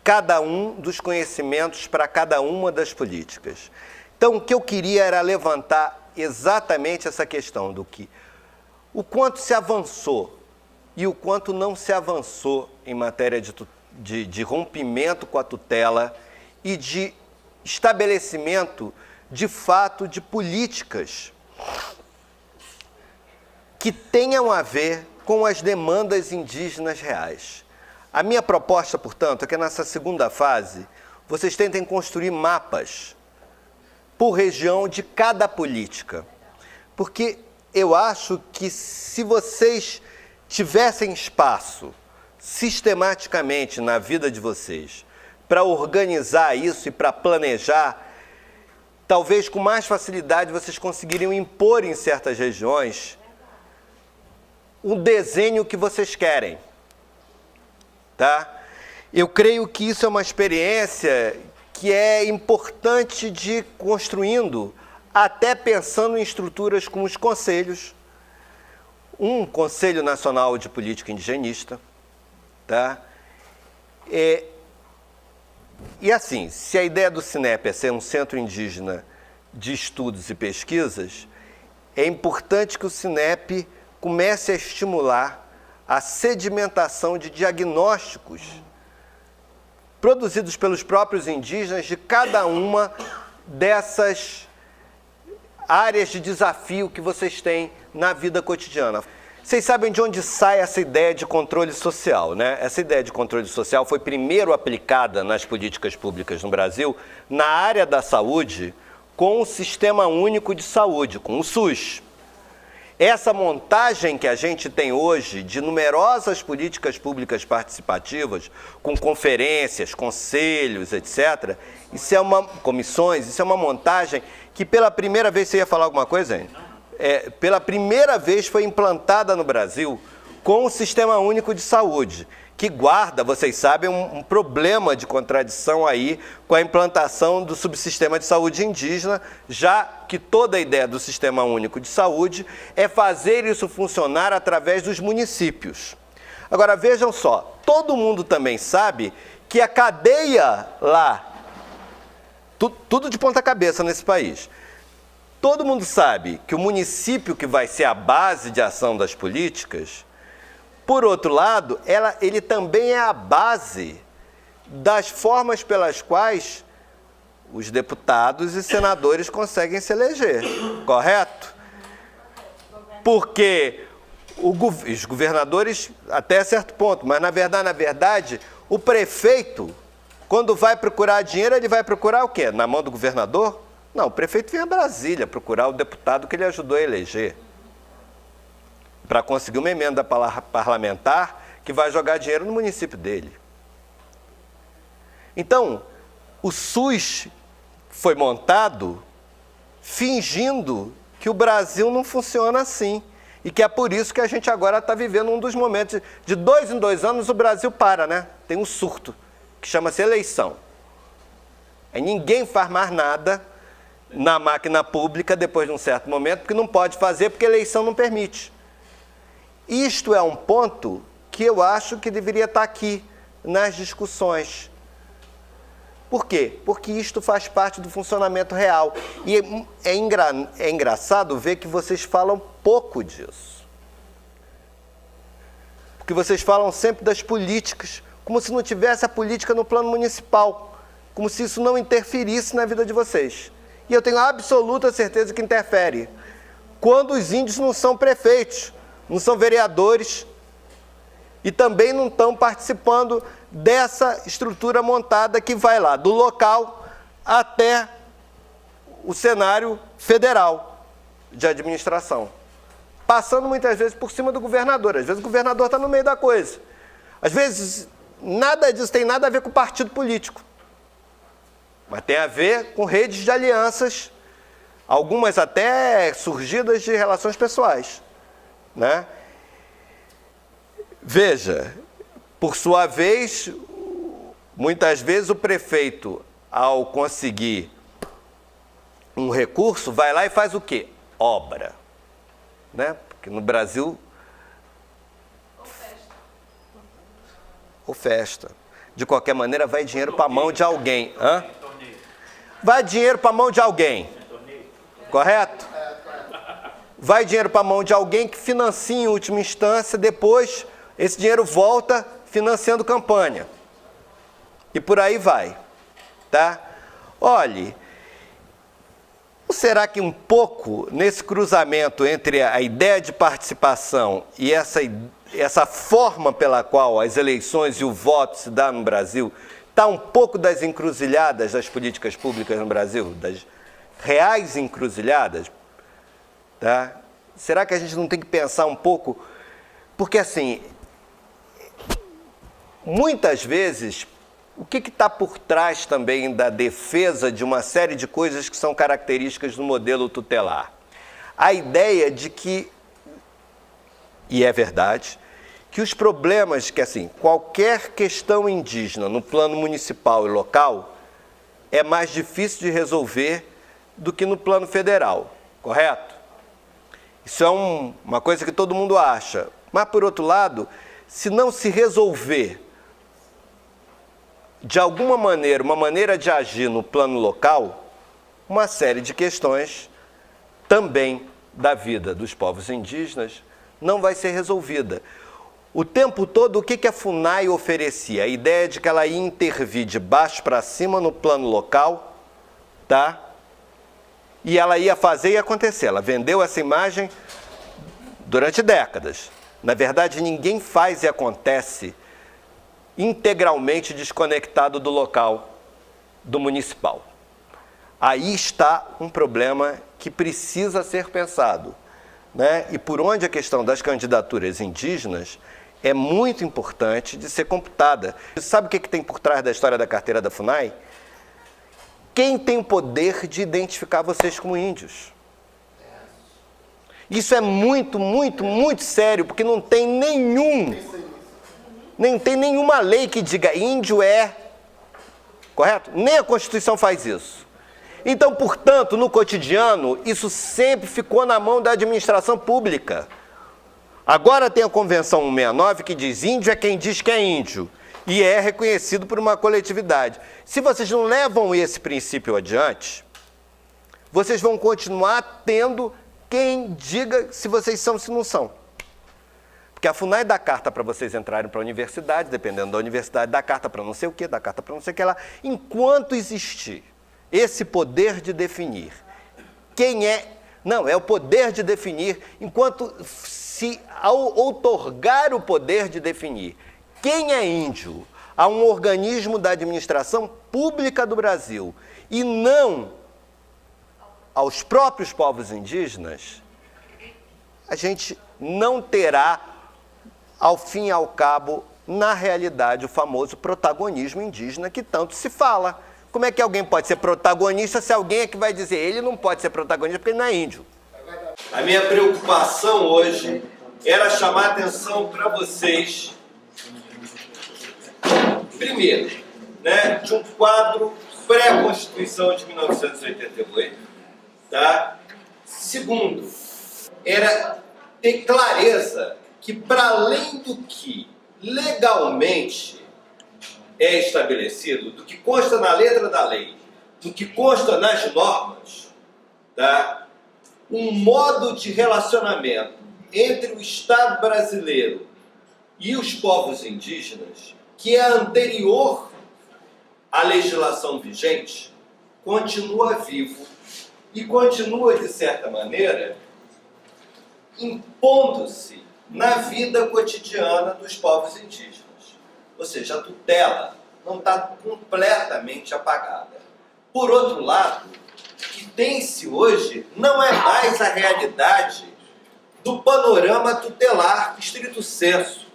cada um dos conhecimentos para cada uma das políticas. Então, o que eu queria era levantar exatamente essa questão do que o quanto se avançou e o quanto não se avançou em matéria de rompimento com a tutela e de estabelecimento, de fato, de políticas que tenham a ver com as demandas indígenas reais. A minha proposta, portanto, é que nessa segunda fase, vocês tentem construir mapas por região de cada política. Porque eu acho que se vocês tivessem espaço sistematicamente na vida de vocês para organizar isso e para planejar, talvez com mais facilidade vocês conseguiriam impor em certas regiões o desenho que vocês querem, tá? Eu creio que isso é uma experiência que é importante de ir construindo, até pensando em estruturas como os conselhos, um Conselho Nacional de Política Indigenista, tá? E assim, se a ideia do Cinep é ser um centro indígena de estudos e pesquisas, é importante que o Cinep comece a estimular a sedimentação de diagnósticos produzidos pelos próprios indígenas de cada uma dessas áreas de desafio que vocês têm na vida cotidiana. Vocês sabem de onde sai essa ideia de controle social, né? Essa ideia de controle social foi primeiro aplicada nas políticas públicas no Brasil, na área da saúde, com o Sistema Único de Saúde, com o SUS. Essa montagem que a gente tem hoje de numerosas políticas públicas participativas, com conferências, conselhos, etc., comissões, isso é uma montagem que pela primeira vez... Você ia falar alguma coisa, hein? Pela primeira vez foi implantada no Brasil com o Sistema Único de Saúde, que guarda, vocês sabem, um problema de contradição aí com a implantação do subsistema de saúde indígena, já que toda a ideia do Sistema Único de Saúde é fazer isso funcionar através dos municípios. Agora, vejam só, todo mundo também sabe que a cadeia lá, tudo de ponta cabeça nesse país, todo mundo sabe que o município que vai ser a base de ação das políticas, por outro lado, ele também é a base das formas pelas quais os deputados e senadores conseguem se eleger, correto? Porque os governadores, até certo ponto, mas na verdade, o prefeito, quando vai procurar dinheiro, ele vai procurar o quê? Na mão do governador? Não, o prefeito vem a Brasília procurar o deputado que ele ajudou a eleger, para conseguir uma emenda parlamentar que vai jogar dinheiro no município dele. Então, o SUS foi montado fingindo que o Brasil não funciona assim. E que é por isso que a gente agora está vivendo um dos momentos, de 2 em 2 anos o Brasil para, né? Tem um surto, que chama-se eleição. Aí ninguém faz mais nada na máquina pública depois de um certo momento, porque não pode fazer, porque a eleição não permite. Isto é um ponto que eu acho que deveria estar aqui nas discussões. Por quê? Porque isto faz parte do funcionamento real. E é engraçado ver que vocês falam pouco disso. Porque vocês falam sempre das políticas, como se não tivesse a política no plano municipal, como se isso não interferisse na vida de vocês. E eu tenho absoluta certeza que interfere. Quando os índios não são prefeitos, não são vereadores e também não estão participando dessa estrutura montada que vai lá do local até o cenário federal de administração, passando muitas vezes por cima do governador. Às vezes o governador está no meio da coisa. Às vezes nada disso tem nada a ver com o partido político, mas tem a ver com redes de alianças, algumas até surgidas de relações pessoais, né? Veja, por sua vez, muitas vezes o prefeito, ao conseguir um recurso, vai lá e faz o quê? Obra, né? Porque no Brasil... Ou festa. De qualquer maneira, vai dinheiro para a mão de alguém. Hã? Vai dinheiro para a mão de alguém. Correto? Vai dinheiro para a mão de alguém que financia em última instância, depois esse dinheiro volta financiando campanha. E por aí vai, tá? Olhe, será que um pouco nesse cruzamento entre a ideia de participação e essa forma pela qual as eleições e o voto se dá no Brasil, está um pouco das encruzilhadas das políticas públicas no Brasil, das reais encruzilhadas? Tá? Será que a gente não tem que pensar um pouco? Porque, assim, muitas vezes, o que está por trás também da defesa de uma série de coisas que são características do modelo tutelar? A ideia de que, e é verdade, que os problemas, que assim, qualquer questão indígena no plano municipal e local é mais difícil de resolver do que no plano federal, correto? Isso é uma coisa que todo mundo acha. Mas, por outro lado, se não se resolver de alguma maneira, uma maneira de agir no plano local, uma série de questões também da vida dos povos indígenas não vai ser resolvida. O tempo todo, o que a FUNAI oferecia? A ideia de que ela ia intervir de baixo para cima no plano local, tá? E ela ia fazer e acontecer. Ela vendeu essa imagem durante décadas. Na verdade, ninguém faz e acontece integralmente desconectado do local do municipal. Aí está um problema que precisa ser pensado, né? E por onde a questão das candidaturas indígenas é muito importante de ser computada. Sabe o que tem por trás da história da carteira da FUNAI? Quem tem o poder de identificar vocês como índios? Isso é muito, muito, muito sério, porque não tem nenhuma lei que diga índio é, correto? Nem a Constituição faz isso. Então, portanto, no cotidiano, isso sempre ficou na mão da administração pública. Agora tem a Convenção 169 que diz índio é quem diz que é índio e é reconhecido por uma coletividade. Se vocês não levam esse princípio adiante, vocês vão continuar tendo quem diga se vocês são, se não são. Porque a FUNAI dá carta para vocês entrarem para a universidade, dependendo da universidade, dá carta para não sei o quê, dá carta para não sei o que lá. Enquanto existir esse poder de definir quem é... Não, é o poder de definir, enquanto se ao outorgar o poder de definir quem é índio a um organismo da administração pública do Brasil e não aos próprios povos indígenas, a gente não terá, ao fim e ao cabo, na realidade, o famoso protagonismo indígena que tanto se fala. Como é que alguém pode ser protagonista se alguém é que vai dizer ele não pode ser protagonista porque ele não é índio? A minha preocupação hoje era chamar atenção para vocês, primeiro, né, de um quadro pré-Constituição de 1988, tá? Segundo, era ter clareza que, para além do que legalmente é estabelecido, do que consta na letra da lei, do que consta nas normas, tá? Um modo de relacionamento entre o Estado brasileiro e os povos indígenas, que é anterior à legislação vigente, continua vivo e continua, de certa maneira, impondo-se na vida cotidiana dos povos indígenas. Ou seja, a tutela não está completamente apagada. Por outro lado, o que tem-se hoje não é mais a realidade do panorama tutelar estrito sensu.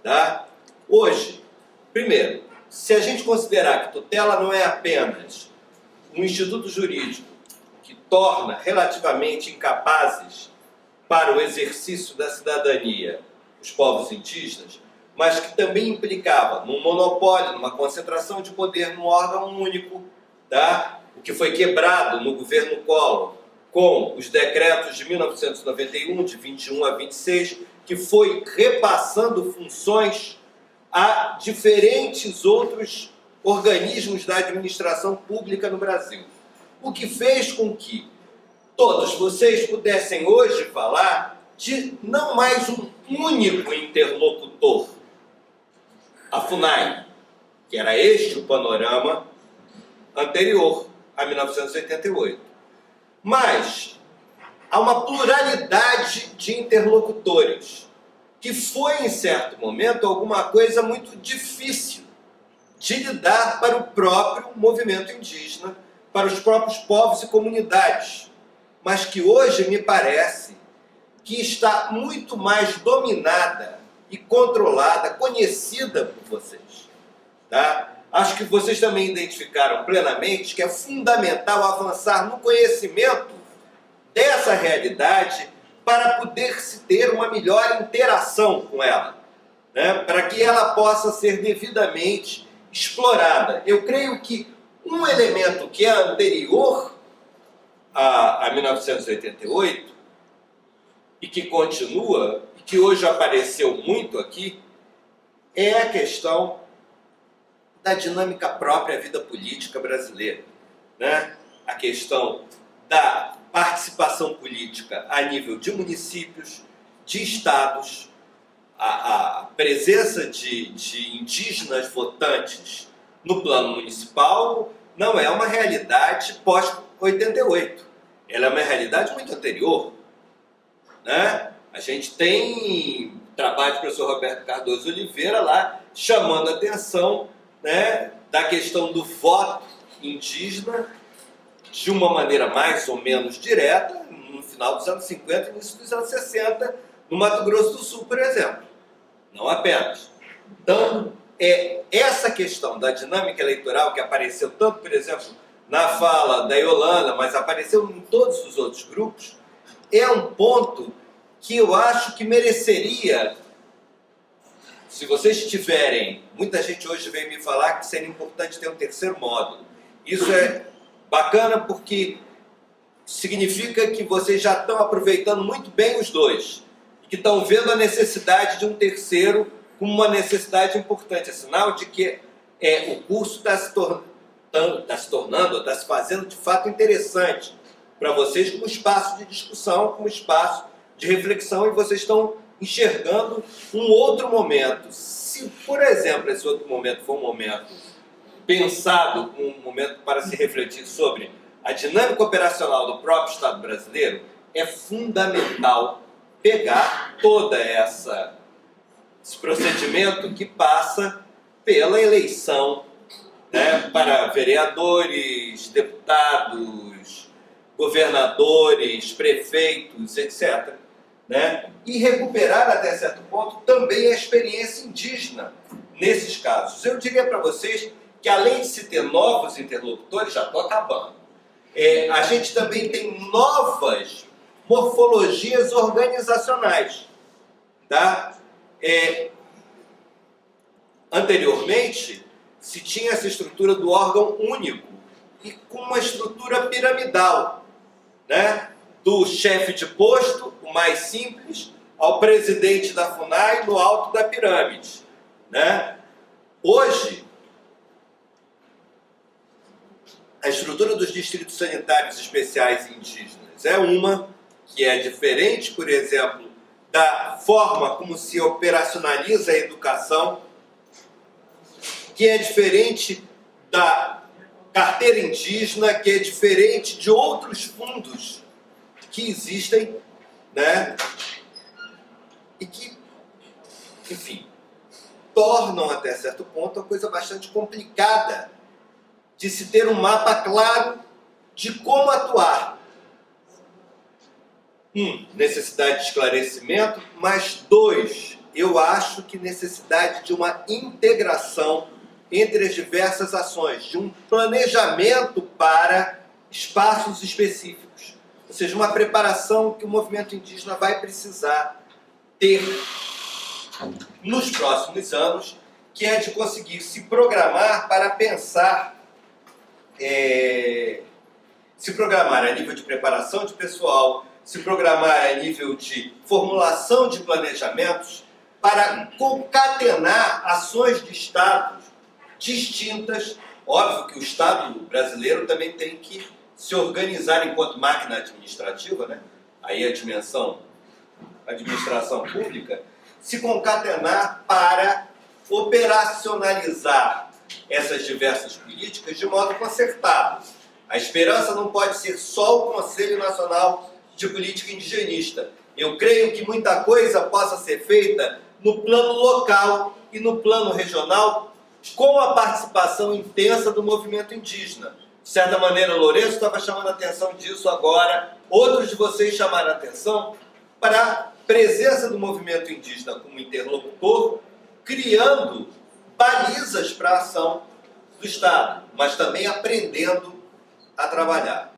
Tá? Hoje, primeiro, se a gente considerar que tutela não é apenas um instituto jurídico que torna relativamente incapazes para o exercício da cidadania os povos indígenas, mas que também implicava num monopólio, numa concentração de poder num órgão único, tá? O que foi quebrado no governo Collor com os decretos de 1991, de 21 a 26, que foi repassando funções a diferentes outros organismos da administração pública no Brasil. O que fez com que todos vocês pudessem hoje falar de não mais um único interlocutor, a FUNAI, que era este o panorama anterior a 1988. Mas há uma pluralidade de interlocutores, que foi, em certo momento, alguma coisa muito difícil de lidar para o próprio movimento indígena, para os próprios povos e comunidades, mas que hoje me parece que está muito mais dominada e controlada, conhecida por vocês. Tá? Acho que vocês também identificaram plenamente que é fundamental avançar no conhecimento dessa realidade para poder-se ter uma melhor interação com ela, né? Para que ela possa ser devidamente explorada. Eu creio que um elemento que é anterior a 1988 e que continua, e que hoje apareceu muito aqui, é a questão da dinâmica própria à vida política brasileira, né? A questão da participação política a nível de municípios, de estados, a presença de indígenas votantes no plano municipal não é uma realidade pós-88. Ela é uma realidade muito anterior, né? A gente tem trabalho do professor Roberto Cardoso Oliveira lá chamando a atenção, né, da questão do voto indígena de uma maneira mais ou menos direta no final dos anos 50 e início dos anos 60 no Mato Grosso do Sul, por exemplo. Não apenas. Então, essa questão da dinâmica eleitoral que apareceu tanto, por exemplo, na fala da Yolanda, mas apareceu em todos os outros grupos, é um ponto que eu acho que mereceria, se vocês tiverem, muita gente hoje veio me falar que seria importante ter um terceiro módulo. Isso é bacana porque significa que vocês já estão aproveitando muito bem os dois e que estão vendo a necessidade de um terceiro como uma necessidade importante. É sinal de que o curso está se tornando, está se fazendo de fato interessante para vocês como espaço de discussão, como espaço de reflexão, e vocês estão enxergando um outro momento. Se, por exemplo, esse outro momento for um momento pensado, um momento para se refletir sobre a dinâmica operacional do próprio Estado brasileiro, é fundamental pegar toda esse procedimento que passa pela eleição, né, para vereadores, deputados, governadores, prefeitos, etc., né? E recuperar até certo ponto também a experiência indígena nesses casos. Eu diria para vocês que além de se ter novos interlocutores, já estou acabando, a gente também tem novas morfologias organizacionais. Tá? Anteriormente, se tinha essa estrutura do órgão único e com uma estrutura piramidal, né? Do chefe de posto, o mais simples, ao presidente da FUNAI no alto da pirâmide, né? Hoje, a estrutura dos distritos sanitários especiais indígenas é uma que é diferente, por exemplo, da forma como se operacionaliza a educação, que é diferente da carteira indígena, que é diferente de outros fundos que existem, né? E que, enfim, tornam até certo ponto a coisa bastante complicada de se ter um mapa claro de como atuar. Necessidade de esclarecimento, mas dois, eu acho que necessidade de uma integração entre as diversas ações, de um planejamento para espaços específicos. Ou seja, uma preparação que o movimento indígena vai precisar ter nos próximos anos, que é de conseguir se programar para pensar, se programar a nível de preparação de pessoal, se programar a nível de formulação de planejamentos para concatenar ações de Estado distintas. Óbvio que o Estado brasileiro também tem que se organizar enquanto máquina administrativa, né? Aí a dimensão administração pública, se concatenar para operacionalizar essas diversas políticas de modo concertado. A esperança não pode ser só o Conselho Nacional de Política Indigenista. Eu creio que muita coisa possa ser feita no plano local e no plano regional com a participação intensa do movimento indígena. De certa maneira, o Lourenço estava chamando a atenção disso agora, outros de vocês chamaram a atenção para a presença do movimento indígena como interlocutor, criando balizas para a ação do Estado, mas também aprendendo a trabalhar.